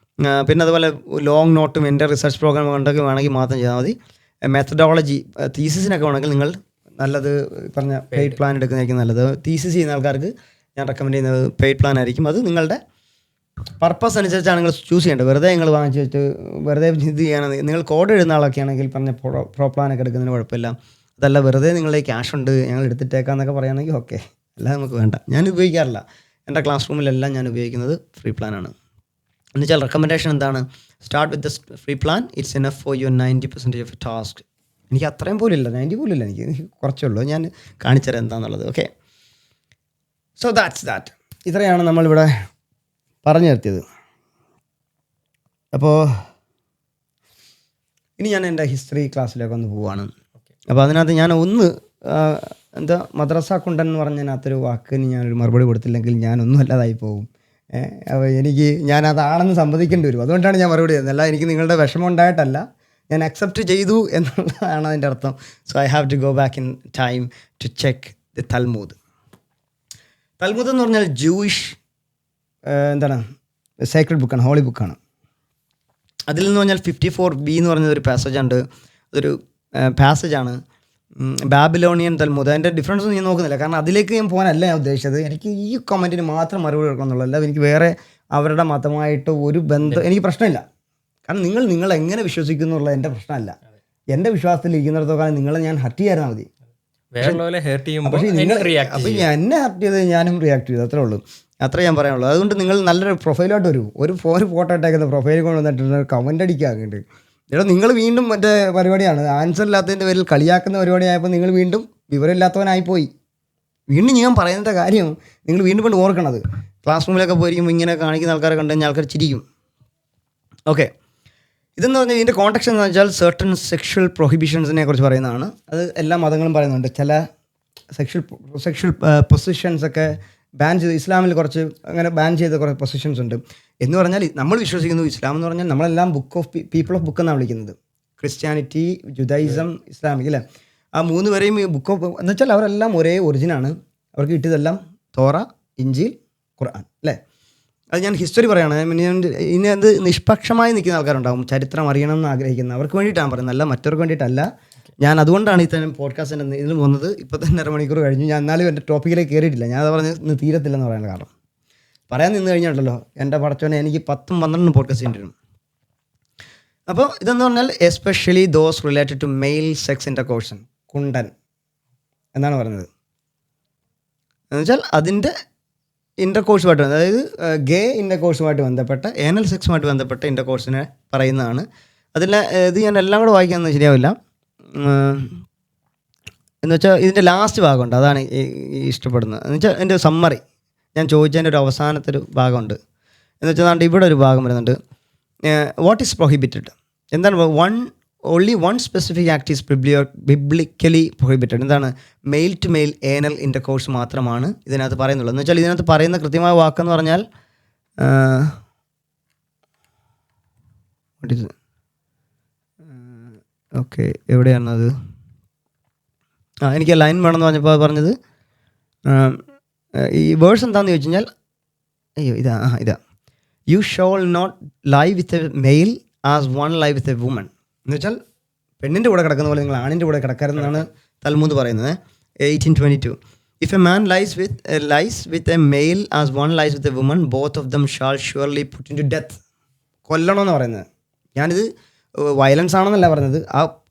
പിന്നെ അതുപോലെ ലോങ് നോട്ടും എൻ്റെ റിസർച്ച് പ്രോഗ്രാം കൊണ്ടൊക്കെ വേണമെങ്കിൽ മാത്രം ചെയ്താൽ മതി. മെത്തഡോളജി തീസിസിനൊക്കെ വേണമെങ്കിൽ നിങ്ങൾ നല്ലത് പറഞ്ഞ പെയ്ഡ് പ്ലാൻ എടുക്കുന്നതായിരിക്കും നല്ലത്. തീസിസ് ചെയ്യുന്ന ആൾക്കാർക്ക് ഞാൻ റെക്കമെൻഡ് ചെയ്യുന്നത് പെയ്ഡ് പ്ലാൻ ആയിരിക്കും. അത് നിങ്ങളുടെ പർപ്പസ് അനുസരിച്ചാണ് നിങ്ങൾ ചൂസ് ചെയ്യേണ്ടത്. വെറുതെ നിങ്ങൾ വാങ്ങിച്ച് വെച്ച് വെറുതെ ഇത് ചെയ്യണമെന്ന് നിങ്ങൾ കോഡ് എഴുതുന്ന ആളൊക്കെ ആണെങ്കിൽ പറഞ്ഞ പ്രോ പ്ലാനൊക്കെ എടുക്കുന്നതിന് കുഴപ്പമില്ല. അതല്ല വെറുതെ നിങ്ങളെ ക്യാഷ് ഉണ്ട് ഞങ്ങൾ എടുത്തിട്ടേക്കാന്നൊക്കെ പറയുകയാണെങ്കിൽ ഓക്കെ, അല്ല നമുക്ക് വേണ്ട. ഞാൻ ഉപയോഗിക്കാറില്ല, എൻ്റെ ക്ലാസ് റൂമിലെല്ലാം ഞാൻ ഉപയോഗിക്കുന്നത് ഫ്രീ പ്ലാനാണ്. എന്നുവെച്ചാൽ റെക്കമെൻഡേഷൻ എന്താണ്? Start with the free plan, it's enough for your 90% of task. എനിക്ക് അത്രയും പോലും ഇല്ല, 90 പോലും ഇല്ല, എനിക്ക് കുറച്ചുള്ളൂ. ഞാൻ കാണിച്ചു തരാം എന്താണെന്നുള്ളത്. ഓക്കെ, സോ ദാറ്റ് ഇത്രയാണ് നമ്മളിവിടെ പറഞ്ഞു നിർത്തിയത്. അപ്പോൾ ഇനി ഞാൻ എൻ്റെ ഹിസ്റ്ററി ക്ലാസ്സിലേക്ക് ഒന്ന് പോവാണ്. അപ്പോൾ അതിനകത്ത് ഞാൻ എന്താ മദ്രസ കുണ്ടൻ എന്ന് പറഞ്ഞതിനകത്തൊരു വാക്കിന് ഞാനൊരു മറുപടി കൊടുത്തില്ലെങ്കിൽ ഞാനൊന്നും അല്ലാതായി പോകും. അപ്പോൾ ഞാനതാണെന്ന് സമ്മതിക്കേണ്ടി വരും. അതുകൊണ്ടാണ് ഞാൻ മറുപടി തരുന്നത്. അല്ല എനിക്ക് നിങ്ങളുടെ വിഷമം ഉണ്ടായിട്ടല്ല, ഞാൻ അക്സെപ്റ്റ് ചെയ്തു എന്നുള്ളതാണ് അതിൻ്റെ അർത്ഥം. So I have to go back in time to check the Talmud. Talmud എന്ന് പറഞ്ഞാൽ ജൂയിഷ് എന്താണ് സേക്രഡ് ബുക്കാണ്, ഹോളി ബുക്കാണ്. അതിൽ നിന്ന് പറഞ്ഞാൽ 54b എന്ന് പറഞ്ഞതൊരു പാസേജുണ്ട്. അതൊരു പാസേജാണ് ബാബിലോണിയൻ തൽമൂദ്. അതിൻ്റെ ഡിഫറൻസ് ഒന്നും ഞാൻ നോക്കുന്നില്ല, കാരണം അതിലേക്ക് ഞാൻ പോകാനല്ല ഞാൻ ഉദ്ദേശിച്ചത്. എനിക്ക് ഈ കമൻറ്റിന് മാത്രം മറുപടി കൊടുക്കണം എന്നുള്ളതല്ല. എനിക്ക് വേറെ അവരുടെ മതമായിട്ട് ഒരു ബന്ധം എനിക്ക് പ്രശ്നമില്ല. കാരണം നിങ്ങൾ എങ്ങനെ വിശ്വസിക്കുന്നു എന്നുള്ളത് എൻ്റെ പ്രശ്നമല്ല. എൻ്റെ വിശ്വാസത്തിൽ ഇരിക്കുന്നിടത്തോളം നിങ്ങളെ ഞാൻ ഹർട്ട് ചെയ്യായിരുന്നാൽ മതി. പക്ഷേ എന്നെ ഹർട്ട് ചെയ്ത് ഞാനും റിയാക്ട് ചെയ്തു, അത്രേ ഉള്ളൂ. അത്രേ ഞാൻ പറയാനുള്ളൂ. അതുകൊണ്ട് നിങ്ങൾ നല്ലൊരു പ്രൊഫൈലോട്ട് വരൂ. ഒരു ഫോട്ടോ ഇട്ടേക്കുന്ന പ്രൊഫൈൽ കൊണ്ട് വന്നിട്ട് കമൻ്റ് അടിക്കാറുണ്ട്. എടാ നിങ്ങൾ വീണ്ടും മറ്റേ പരിപാടിയാണ്, ആൻസർ ഇല്ലാത്തതിൻ്റെ പേരിൽ കളിയാക്കുന്ന പരിപാടിയായപ്പോൾ നിങ്ങൾ വീണ്ടും വിവരമില്ലാത്തവനായിപ്പോയി. വീണ്ടും ഞാൻ പറയുന്ന കാര്യം നിങ്ങൾ വീണ്ടും കൊണ്ട് ഓർക്കണത്. ക്ലാസ് റൂമിലൊക്കെ പോയിരിക്കുമ്പോൾ ഇങ്ങനെ കാണിക്കുന്ന ആൾക്കാരെ കണ്ടു കഴിഞ്ഞാൽ ആൾക്കാർ ചിരിക്കും. ഓക്കെ, ഇതെന്ന് പറഞ്ഞാൽ ഇതിൻ്റെ കോൺടെക്സ്റ്റ് എന്ന് വെച്ചാൽ സെർട്ടൺ സെക്ഷൽ പ്രൊഹിബിഷൻസിനെ കുറിച്ച് പറയുന്നതാണ്. അത് എല്ലാ മതങ്ങളും പറയുന്നുണ്ട്. ചില സെക്ഷൽ പൊസിഷൻസൊക്കെ ബാൻ ചെയ്ത്, ഇസ്ലാമിൽ കുറച്ച് അങ്ങനെ ബാൻ ചെയ്ത കുറച്ച് പൊസിഷൻസ് ഉണ്ട്. എന്ന് പറഞ്ഞാൽ നമ്മൾ വിശ്വസിക്കുന്നു ഇസ്ലാം എന്ന് പറഞ്ഞാൽ നമ്മളെല്ലാം പീപ്പിൾ ഓഫ് ബുക്ക് എന്നാണ് വിളിക്കുന്നത്. ക്രിസ്ത്യാനിറ്റി, ജുഡൈസം, ഇസ്ലാമിക് അല്ലേ, ആ 3 പേരെയും ബുക്ക് ഓഫ് എന്ന് വെച്ചാൽ അവരെല്ലാം ഒരേ ഒറിജിനാണ്. അവർക്ക് കിട്ടിയതെല്ലാം തോറ, ഇഞ്ചീൽ, ഖുർആൻ അല്ലേ. അത് ഞാൻ ഹിസ്റ്ററി പറയുകയാണ്. ഇനി അത് നിഷ്പക്ഷമായി നിൽക്കുന്ന ആൾക്കാരുണ്ടാകും, ചരിത്രം അറിയണം എന്ന് ആഗ്രഹിക്കുന്ന അവർക്ക് വേണ്ടിയിട്ടാണ് പറയുന്നത്, അല്ല മറ്റവർക്ക് വേണ്ടിയിട്ടല്ല. ഞാൻ അതുകൊണ്ടാണ് ഇത്തരം പോഡ്കാസ്റ്റിൻ്റെ ഇതിന് പോകുന്നത്. ഇപ്പോൾ തന്നെ 1.5 മണിക്കൂർ കഴിഞ്ഞു. ഞാൻ എന്നാലും എൻ്റെ ടോപ്പിക്കിലേക്ക് കയറിയിട്ടില്ല. ഞാൻ അത് പറഞ്ഞ് തീരത്തില്ലെന്ന് പറയാനുള്ള കാരണം, പറയാൻ നിന്ന് കഴിഞ്ഞിട്ടുണ്ടല്ലോ എൻ്റെ പടച്ചോനെ എനിക്ക് 10-12 പോഡ്കാസ്റ്റ് ചെയ്യേണ്ടി വരും. അപ്പോൾ ഇതെന്ന് പറഞ്ഞാൽ especially those related to male sex intercourse, കുണ്ടൻ എന്നാണ് പറയുന്നത്. എന്നുവെച്ചാൽ അതിൻ്റെ ഇൻ്റർകോഴ്സുമായിട്ട്, അതായത് ഗേ ഇൻ്റർകോഴ്സുമായിട്ട് ബന്ധപ്പെട്ട, ഏനൽ സെക്സുമായിട്ട് ബന്ധപ്പെട്ട ഇൻ്റർകോഴ്സിനെ പറയുന്നതാണ്. അതിൽ ഇത് ഞാൻ എല്ലാം കൂടെ വായിക്കാമെന്ന് ശരിയാവില്ല. എന്ന് വെച്ചാൽ ഇതിൻ്റെ ലാസ്റ്റ് ഭാഗമുണ്ട്, അതാണ് ഇഷ്ടപ്പെടുന്നത്. എന്ന് വെച്ചാൽ എൻ്റെ സമ്മറി ഞാൻ ചോദിച്ചതിൻ്റെ ഒരു അവസാനത്തൊരു ഭാഗമുണ്ട്. എന്ന് വെച്ചാൽ ഇവിടെ ഒരു ഭാഗം വരുന്നുണ്ട്. വാട്ട് ഈസ് പ്രൊഹിബിറ്റഡ്, എന്താണ് only one specific act is biblically prohibited. എന്താണ്? Male to male anal intercourse മാത്രമാണ് ഇതിനകത്ത് പറയുന്നുള്ളൂ. എന്ന് വെച്ചാൽ ഇതിനകത്ത് പറയുന്ന കൃത്യമായ വാക്കെന്ന് പറഞ്ഞാൽ ഓക്കെ എവിടെയാണത്? എനിക്ക് ലൈൻ വേണമെന്ന് പറഞ്ഞപ്പോൾ പറഞ്ഞത് ഈ വേഴ്സ് എന്താണെന്ന് ചോദിച്ചു കഴിഞ്ഞാൽ ഇതാ you shall not lie with a male as one lies with a woman. എന്ന് വെച്ചാൽ പെണ്ണിൻ്റെ കൂടെ കിടക്കുന്ന പോലെ നിങ്ങൾ ആണിൻ്റെ കൂടെ കിടക്കരുതെന്നാണ് തൽമൂദ് പറയുന്നത്. 1822 if a man lies with a male as one lies with a woman both of them shall surely put into death. കൊല്ലണമെന്ന് പറയുന്നത്. ഞാനിത് വയലൻസ് ആണെന്നല്ല പറഞ്ഞത്,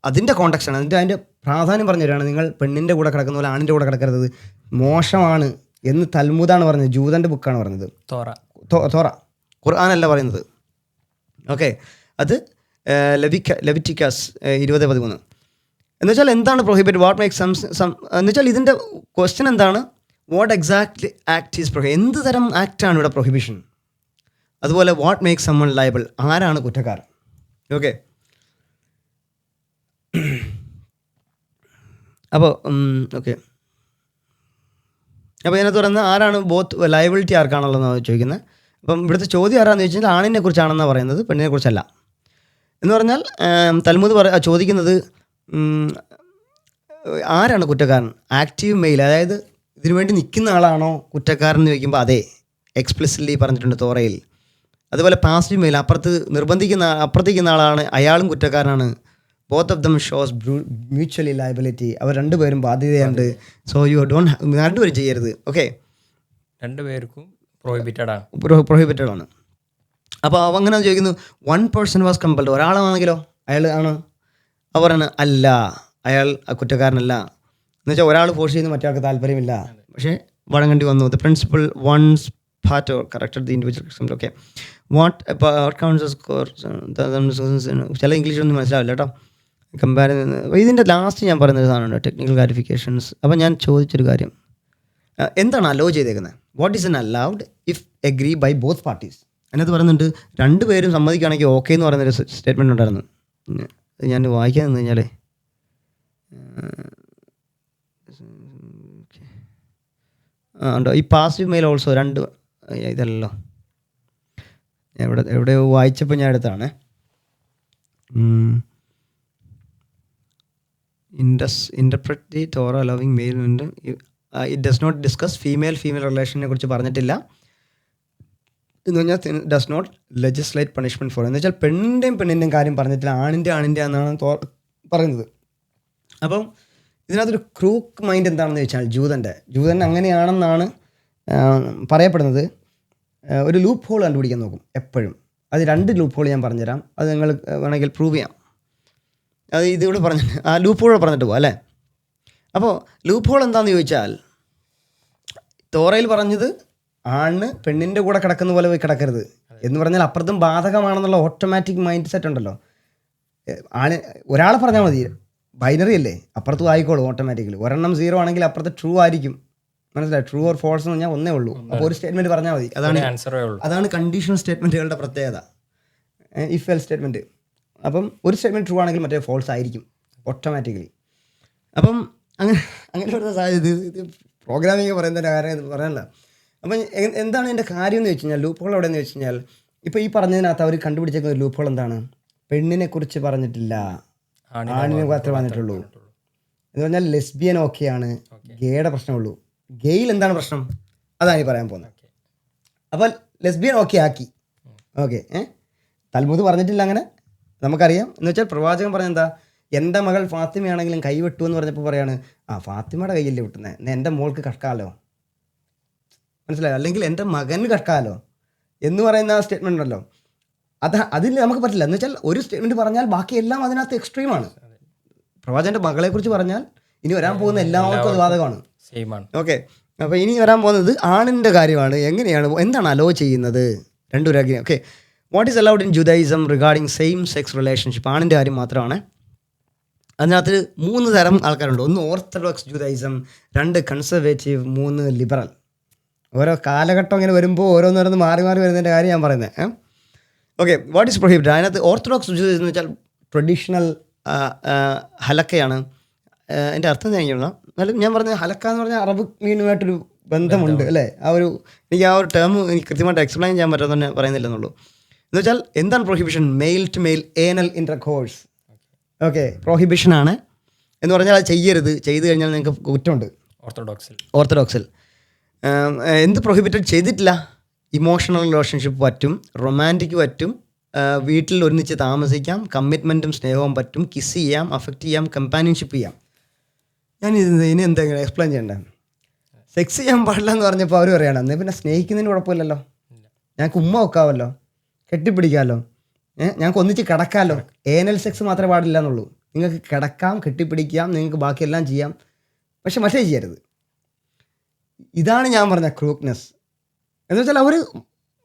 അതിൻ്റെ കോൺടെക്സ്റ്റാണ്, അതിൻ്റെ പ്രാധാന്യം പറഞ്ഞു തരികയാണ്. നിങ്ങൾ പെണ്ണിൻ്റെ കൂടെ കിടക്കുന്ന പോലെ ആണിൻ്റെ കൂടെ കിടക്കരുത്, മോശമാണ് എന്ന് തൽമൂദാണ് പറഞ്ഞത്. ജൂതൻ്റെ ബുക്കാണ് പറഞ്ഞത്, തോറ, ഖുർആനല്ല പറയുന്നത്. ഓക്കെ, അത് ലെവിറ്റിക്കസ് 20:13. എന്ന് വെച്ചാൽ എന്താണ് പ്രൊഹിബിറ്റ്, വാട്ട് മേക്സ് എന്ന് വെച്ചാൽ ഇതിൻ്റെ ക്വസ്റ്റ്യൻ എന്താണ്, what exactly act is prohibit, എന്ത് തരം ആക്റ്റാണ് ഇവിടെ പ്രൊഹിബിഷൻ. അതുപോലെ വാട്ട് മേക്സ് സമ്മൺ ലയബിൾ, ആരാണ് കുറ്റക്കാരൻ. ഓക്കെ, അപ്പോൾ ഓക്കെ. അപ്പോൾ ഇതിനകത്ത് പറയുന്നത് ആരാണ് ബോത്ത് ലയബിലിറ്റി ആർക്കാണുള്ളതെന്നാണ് ചോദിക്കുന്നത്. അപ്പം ഇവിടുത്തെ ചോദ്യം ആരാന്ന് ചോദിച്ചു കഴിഞ്ഞാൽ ആണിനെ കുറിച്ചാണെന്നാണ് പറയുന്നത്, പെണ്ണിനെ കുറിച്ചല്ല. എന്ന് പറഞ്ഞാൽ തൽമുദ് ചോദിക്കുന്നത് ആരാണ് കുറ്റക്കാരൻ, ആക്റ്റീവ് മെയിൽ, അതായത് ഇതിനു വേണ്ടി നിൽക്കുന്ന ആളാണോ കുറ്റക്കാരൻ എന്ന് ചോദിക്കുമ്പോൾ അതെ, എക്സ്പ്ലിസിറ്റ്ലി പറഞ്ഞിട്ടുണ്ട് തോറയിൽ. അതുപോലെ പാസീവ് മെയിൽ, അപ്പുറത്തേക്കുന്ന ആളാണ്, അയാളും കുറ്റക്കാരനാണ്. Both of them shows mutually liability, അവർ രണ്ടുപേരും ബാധ്യതയുണ്ട്. സോ യു ഡോണ്ട് രണ്ടുപേരും ചെയ്യരുത്. ഓക്കെ, രണ്ടുപേർക്കും പ്രൊഹിബിറ്റഡ് ആണ്. പ്രൊഹിബിറ്റഡ് ആണ്. അപ്പോൾ അങ്ങനെ ചോദിക്കുന്നു, 1 person വാസ് കമ്പൽഡ്, ഒരാളാണെങ്കിലോ അയാൾ ആണ്. അവരാണ് അല്ല, അയാൾ കുറ്റക്കാരനല്ല. എന്ന് വെച്ചാൽ ഒരാൾ ഫോഴ്സ് ചെയ്യുന്ന മറ്റൊരാൾക്ക് താല്പര്യമില്ല, പക്ഷേ വഴങ്ങേണ്ടി വന്നു. The principal once part corrected the individual. Okay, what counts score, ചില ഇംഗ്ലീഷൊന്നും മനസ്സിലാവില്ല കേട്ടോ. കമ്പാരിസൺ ഇതിൻ്റെ ലാസ്റ്റ് ഞാൻ പറയുന്നൊരു സാധനമുണ്ട്, ടെക്നിക്കൽ ക്ലാരിഫിക്കേഷൻസ്. അപ്പോൾ ഞാൻ ചോദിച്ചൊരു കാര്യം, എന്താണ് അലോ ചെയ്തേക്കുന്നത്? What is an allowed if agree by both parties? അതിനകത്ത് പറയുന്നുണ്ട് രണ്ടുപേരും സമ്മതിക്കുകയാണെങ്കിൽ ഓക്കെ എന്ന് പറയുന്നൊരു സ്റ്റേറ്റ്മെൻറ്റ് ഉണ്ടായിരുന്നു. ഞാൻ വായിക്കാൻ നിന്ന് കഴിഞ്ഞാൽ ഉണ്ടോ ഈ പാസീവ് മെയിൽ ഓൾസോ രണ്ട് ഇതല്ലോ, എവിടെയോ വായിച്ചപ്പോൾ ഞാൻ എടുത്താണ്. Interpret the Torah allowing male, it does not discuss female റിലേഷനെ കുറിച്ച് പറഞ്ഞിട്ടില്ല എന്ന് പറഞ്ഞാൽ does not legislate punishment for, എന്ന് വെച്ചാൽ പെണ്ണിൻ്റെയും കാര്യം പറഞ്ഞിട്ടില്ല, ആണിൻ്റെ എന്നാണ് പറയുന്നത്. അപ്പം ഇതിനകത്തൊരു ക്രൂക്ക് മൈൻഡ് എന്താണെന്ന് ചോദിച്ചാൽ ജൂതൻ അങ്ങനെയാണെന്നാണ് പറയപ്പെടുന്നത്. ഒരു ലൂപ്പ് ഹോൾ കണ്ടുപിടിക്കാൻ നോക്കും എപ്പോഴും. അത് 2 ലൂപ്പ് ഹോൾ ഞാൻ പറഞ്ഞുതരാം, അത് നിങ്ങൾ വേണമെങ്കിൽ പ്രൂവ് ചെയ്യാം. അത് ഇതിവിടെ പറഞ്ഞിട്ട് ആ ലൂപ്പ് ഹോൾ പറഞ്ഞിട്ട് പോകാം അല്ലേ. അപ്പോൾ ലൂപ്പ് ഹോൾ എന്താണെന്ന് ചോദിച്ചാൽ, തോറയിൽ പറഞ്ഞത് ആണ് പെണ്ണിൻ്റെ കൂടെ കിടക്കുന്ന പോലെ പോയി കിടക്കരുത് എന്ന് പറഞ്ഞാൽ അപ്പുറത്തും ബാധകമാണെന്നുള്ള ഓട്ടോമാറ്റിക് മൈൻഡ് സെറ്റ് ഉണ്ടല്ലോ. ഒരാളെ പറഞ്ഞാൽ മതി, ബൈനറി അല്ലേ, അപ്പുറത്തും ആയിക്കോളും ഓട്ടോമാറ്റിക്കലി. ഒരെണ്ണം 0 ആണെങ്കിൽ അപ്പുറത്ത് ട്രൂ ആയിരിക്കും, മനസ്സിലായി? ട്രൂ ഓർ ഫോൾസ് എന്ന് പറഞ്ഞാൽ ഒന്നേ ഉള്ളൂ. അപ്പോൾ ഒരു സ്റ്റേറ്റ്മെൻറ്റ് പറഞ്ഞാൽ മതി. അതാണ് കണ്ടീഷണൽ സ്റ്റേറ്റ്മെൻറ്റുകളുടെ പ്രത്യേകത, ഇഫ് എൽ സ്റ്റേറ്റ്മെൻറ്റ്. അപ്പം ഒരു സ്റ്റേറ്റ്മെൻറ്റ് ട്രൂ ആണെങ്കിൽ മറ്റേ ഫോൾസ് ആയിരിക്കും ഓട്ടോമാറ്റിക്കലി. അപ്പം അങ്ങനെയുള്ള സാഹചര്യം ഇത് പ്രോഗ്രാമിങ് പറയുന്നതിൻ്റെ കാര്യം പറയാനല്ല. അപ്പം എന്താണ് എൻ്റെ കാര്യം എന്ന് വെച്ച് കഴിഞ്ഞാൽ, ലൂപ്പ് ഹോൾ എവിടെയെന്ന് വെച്ച് കഴിഞ്ഞാൽ, ഇപ്പോൾ ഈ പറഞ്ഞതിനകത്ത് അവർ കണ്ടുപിടിച്ചേക്കുന്ന ഒരു ലൂപ്പ് ഹോൾ എന്താണ്, പെണ്ണിനെ കുറിച്ച് പറഞ്ഞിട്ടില്ല, ആണിനെ മാത്രമേ പറഞ്ഞിട്ടുള്ളൂ. എന്ന് പറഞ്ഞാൽ ലെസ്ബിയൻ ഓക്കെയാണ്, ഗേയുടെ പ്രശ്നമുള്ളൂ. ഗെയിൽ എന്താണ് പ്രശ്നം, അതാണ് ഈ പറയാൻ പോകുന്നത്. അപ്പോൾ ലെസ്ബിയൻ ഓക്കെ ആക്കി, ഓക്കെ. തൽമുദ് പറഞ്ഞിട്ടില്ല അങ്ങനെ, നമുക്കറിയാം. എന്ന് വെച്ചാൽ പ്രവാചകൻ പറഞ്ഞ എന്താ, എൻ്റെ മകൾ ഫാത്തിമയാണെങ്കിലും കൈ വെട്ടു എന്ന് പറഞ്ഞപ്പോൾ പറയാണ്, ഫാത്തിമയുടെ കയ്യല്ലേ വിട്ടുന്നത്, എൻ്റെ മോൾക്ക് കഷ്കാലോ, മനസ്സിലായോ? അല്ലെങ്കിൽ എൻ്റെ മകന് കഷ്കാലോ എന്ന് പറയുന്ന ആ സ്റ്റേറ്റ്മെൻ്റ് ഉണ്ടല്ലോ, അതിൽ നമുക്ക് പറ്റില്ല. എന്ന് വെച്ചാൽ ഒരു സ്റ്റേറ്റ്മെൻറ്റ് പറഞ്ഞാൽ ബാക്കിയെല്ലാം അതിനകത്ത് എക്സ്ട്രീമാണ്. പ്രവാചകൻ്റെ മകളെക്കുറിച്ച് പറഞ്ഞാൽ ഇനി വരാൻ പോകുന്ന എല്ലാവർക്കും അത് ബാധകമാണ്. ഓക്കെ, അപ്പോൾ ഇനി വരാൻ പോകുന്നത് ആണിൻ്റെ കാര്യമാണ്. എന്താണ് അലോ ചെയ്യുന്നത്, രണ്ടുപേരും. Okay, what is allowed in Judaism regarding same sex relationship, ആണിൻ്റെ കാര്യം മാത്രമാണ്. അതിനകത്ത് 3 തരം ആൾക്കാരുണ്ട്. 1 ഓർത്തഡോക്സ് ജുഡൈസം, 2 കൺസർവേറ്റീവ്, 3 ലിബറൽ. ഓരോ കാലഘട്ടം ഇങ്ങനെ വരുമ്പോൾ ഓരോന്നോരോന്ന് മാറി വരുന്നതിൻ്റെ കാര്യം ഞാൻ പറയുന്നത്. Okay, what is prohibited? അതിനകത്ത് ഓർത്തഡോക്സ് ജുഡൈസം എന്ന് വെച്ചാൽ ട്രഡീഷണൽ ഹലക്കയാണ്. എൻ്റെ അർത്ഥം കഴിഞ്ഞുള്ള ഞാൻ പറഞ്ഞ ഹലക്ക എന്ന് പറഞ്ഞാൽ അറബ് മീനുമായിട്ടൊരു ബന്ധമുണ്ട് അല്ലേ. എനിക്ക് ആ ഒരു ടേം എനിക്ക് കൃത്യമായിട്ട് എക്സ്പ്ലെയിൻ ചെയ്യാൻ പറ്റാതെ തന്നെ പറയുന്നില്ലെന്നുള്ളൂ. എന്ന് വെച്ചാൽ എന്താണ് prohibition? Male to male anal intercourse. Okay, പ്രൊഹിബിഷനാണ് എന്ന് പറഞ്ഞാൽ അത് ചെയ്യരുത്, ചെയ്ത് കഴിഞ്ഞാൽ നിങ്ങൾക്ക് കുറ്റമുണ്ട് ഓർത്തഡോക്സിൽ. എന്ത് പ്രൊഹിബിറ്റഡ് ചെയ്തിട്ടില്ല? ഇമോഷണൽ റിലേഷൻഷിപ്പ് പറ്റും, റൊമാൻറ്റിക് പറ്റും, വീട്ടിൽ ഒന്നിച്ച് താമസിക്കാം, കമ്മിറ്റ്മെൻറ്റും സ്നേഹവും പറ്റും, കിസ് ചെയ്യാം, അഫക്റ്റ് ചെയ്യാം, കമ്പാനിയൻഷിപ്പ് ചെയ്യാം. ഞാൻ ഇനി എന്തെങ്കിലും എക്സ്പ്ലെയിൻ ചെയ്യണ്ടേ? സെക്സ് ചെയ്യാൻ പാടില്ല എന്ന് പറഞ്ഞപ്പോൾ അവർ പറയണം, എന്നാൽ പിന്നെ സ്നേഹിക്കുന്നതിന് കുഴപ്പമില്ലല്ലോ, ഞങ്ങൾക്ക് ഉമ്മ വെക്കാമല്ലോ, കെട്ടിപ്പിടിക്കാമല്ലോ, ഞങ്ങൾക്ക് ഒന്നിച്ച് കിടക്കാമല്ലോ. ഏനൽ സെക്സ് മാത്രമേ പാടില്ല എന്നുള്ളൂ. നിങ്ങൾക്ക് കിടക്കാം, കെട്ടിപ്പിടിക്കാം, നിങ്ങൾക്ക് ബാക്കിയെല്ലാം ചെയ്യാം, പക്ഷെ മറ്റേ ചെയ്യരുത്. ഇതാണ് ഞാൻ പറഞ്ഞ ക്രൂക്ക്നെസ്. എന്ന് വെച്ചാൽ അവർ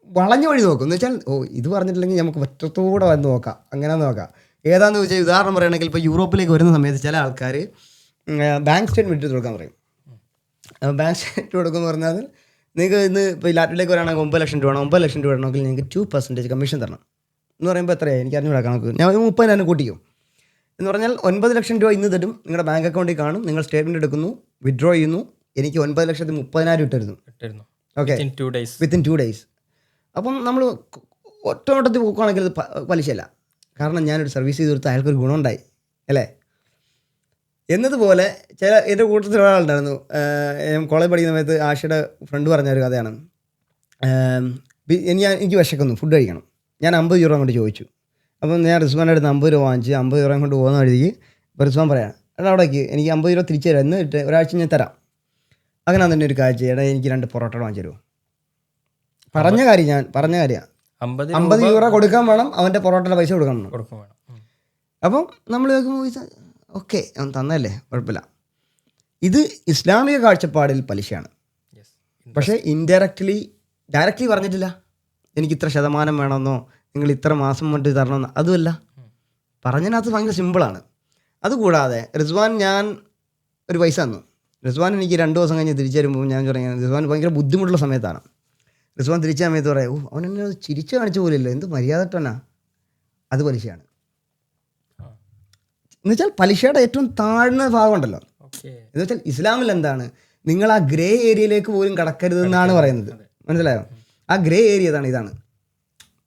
വളഞ്ഞ വഴി നോക്കും. എന്ന് വെച്ചാൽ ഇത് പറഞ്ഞിട്ടില്ലെങ്കിൽ നമുക്ക് മറ്റത്തൂടെ വന്ന് നോക്കാം, അങ്ങനെ നോക്കാം. ഏതാണെന്ന് ചോദിച്ചാൽ ഉദാഹരണം പറയുകയാണെങ്കിൽ, ഇപ്പോൾ യൂറോപ്പിലേക്ക് വരുന്ന സമയത്ത് ചില ആൾക്കാർ ബാങ്ക് സ്റ്റേറ്റ്മെൻറ്റ് കൊടുക്കാൻ പറയും. ബാങ്ക് സ്റ്റേറ്റ്മെൻറ്റ് കൊടുക്കുമെന്ന് പറഞ്ഞാൽ നിങ്ങൾക്ക് ഇന്ന് ഇപ്പോൾ ലാറ്റിലേക്ക് വരാണെങ്കിൽ 9 ലക്ഷം രൂപ വേണം. 9 ലക്ഷം രൂപ വേണമെങ്കിൽ നിങ്ങൾക്ക് 2% കമ്മീഷൻ തരണം എന്ന് പറയുമ്പോൾ എത്രയാണ് എനിക്ക് അറിഞ്ഞുകൂടാ കണക്ക്. ഞാൻ 30,000 കൂട്ടിക്കും. എന്ന് പറഞ്ഞാൽ 9 ലക്ഷം രൂപ ഇന്ന് തരും, നിങ്ങളുടെ ബാങ്ക് അക്കൗണ്ടിൽ കാണും, നിങ്ങൾ സ്റ്റേറ്റ്മെൻറ്റ് എടുക്കുന്നു, വിഡ്രോ ചെയ്യുന്നു, എനിക്ക് 9,30,000 ഇട്ടിരുന്നു. Okay, within 2 days. അപ്പം നമ്മൾ ഒറ്റ ഓട്ടത്തിൽ പോക്കുകയാണെങ്കിൽ ഇത് പലിശയല്ല. കാരണം ഞാനൊരു സർവീസ് ചെയ്ത് കൊടുത്ത് അയാൾക്കൊരു ഗുണമുണ്ടായി അല്ലേ. എന്നതുപോലെ എൻ്റെ കൂട്ടത്തിൽ ഒരാളുണ്ടായിരുന്നു, കോളേജ് പഠിക്കുന്ന സമയത്ത് ആഷയുടെ ഫ്രണ്ട് പറഞ്ഞൊരു കഥയാണ്. എനിക്ക് വിശക്കുന്നു, ഫുഡ് കഴിക്കണം, ഞാൻ 50 രൂപ കൊണ്ട് ചോദിച്ചു. അപ്പം ഞാൻ റിസ്വാൻ്റെ അടുത്ത് 50 രൂപ വാങ്ങിച്ച് 50 രൂപ കൊണ്ട് പോകുന്ന വഴിക്ക് ഇപ്പോൾ റിസ്വാൻ പറയാം, എടാ അവിടേക്ക് എനിക്ക് 50 രൂപ തിരിച്ചു തരാം, എന്നിട്ട് ഒരാഴ്ച ഞാൻ തരാം. അങ്ങനെ തന്നെ ഒരു കാഴ്ച, എടാ എനിക്ക് 2 പൊറോട്ട വാങ്ങിച്ചു തരുമോ. പറഞ്ഞ കാര്യമാണ്, 50 രൂപ കൊടുക്കാൻ വേണം, അവൻ്റെ പൊറോട്ടയുടെ പൈസ കൊടുക്കണം. അപ്പം നമ്മൾ നോക്കുമ്പോൾ ഓക്കെ അവൻ തന്നല്ലേ, കുഴപ്പമില്ല. ഇത് ഇസ്ലാമിക കാഴ്ചപ്പാടിൽ പലിശയാണ്. പക്ഷേ ഡയറക്റ്റ്ലി പറഞ്ഞിട്ടില്ല എനിക്ക് ഇത്ര ശതമാനം വേണമെന്നോ നിങ്ങൾ ഇത്ര മാസം കൊണ്ട് തരണമെന്നോ, അതുമല്ല. പറഞ്ഞതിനകത്ത് ഭയങ്കര സിമ്പിളാണ്. അതുകൂടാതെ റിസ്വാൻ ഞാൻ ഒരു പൈസ തന്നു, റിസ്വാൻ എനിക്ക് 2 ദിവസം കഴിഞ്ഞ് തിരിച്ചു തരുമ്പോൾ ഞാൻ തുടങ്ങി, റിസ്വാൻ ഭയങ്കര ബുദ്ധിമുട്ടുള്ള സമയത്താണ്. റിസ്വാൻ തിരിച്ച സമയത്ത് പറയാം, അവൻ എന്നെ ചിരിച്ചു കാണിച്ച പോലെയല്ലോ, എന്ത് മര്യാദ ഇട്ടനാ. അത് പലിശയാണ്. എന്നുവെച്ചാൽ പലിശയുടെ ഏറ്റവും താഴ്ന്ന ഭാഗമുണ്ടല്ലോ. എന്ന് വെച്ചാൽ ഇസ്ലാമിൽ എന്താണ്, നിങ്ങൾ ആ ഗ്രേ ഏരിയയിലേക്ക് പോലും കടക്കരുതെന്നാണ് പറയുന്നത്. മനസ്സിലായോ? ആ ഗ്രേ ഏരിയ ഇതാണ്.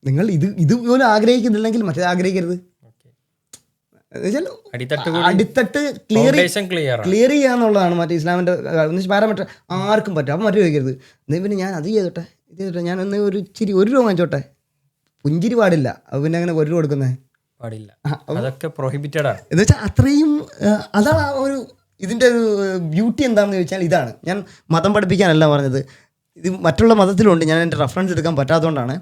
നിങ്ങൾ ഇത് പോലും ആഗ്രഹിക്കുന്നില്ലെങ്കിൽ മറ്റേത് ആഗ്രഹിക്കരുത്. എന്നുവെച്ചാൽ അടിത്തട്ട് ക്ലിയർ ചെയ്യാന്നുള്ളതാണ് മറ്റേ ഇസ്ലാമിൻ്റെ പാരാമീറ്റർ. ആർക്കും പറ്റും. അപ്പം മറ്റു ചോദിക്കരുത്, എന്നാൽ പിന്നെ ഞാൻ അത് ചെയ്തോട്ടെ, ഞാൻ ഒന്ന് ഒരു 1 രൂപ വാങ്ങിച്ചോട്ടെ. പുഞ്ചിരി പാടില്ല. അത് പിന്നെ അങ്ങനെ 1 രൂപ കൊടുക്കുന്നത് പാടില്ല, അതൊക്കെ പ്രൊഹിബിറ്റഡ് ആണ്. എന്ന് വെച്ചാൽ അത്രയും അതാണ് ആ ഒരു ഇതിൻ്റെ ഒരു ബ്യൂട്ടി. എന്താണെന്ന് ചോദിച്ചാൽ ഇതാണ്. ഞാൻ മതം പഠിപ്പിക്കാനല്ല പറഞ്ഞത്, ഇത് മറ്റുള്ള മതത്തിലുണ്ട്, ഞാൻ എൻ്റെ റെഫറൻസ് എടുക്കാൻ പറ്റാത്തതുകൊണ്ടാണ്.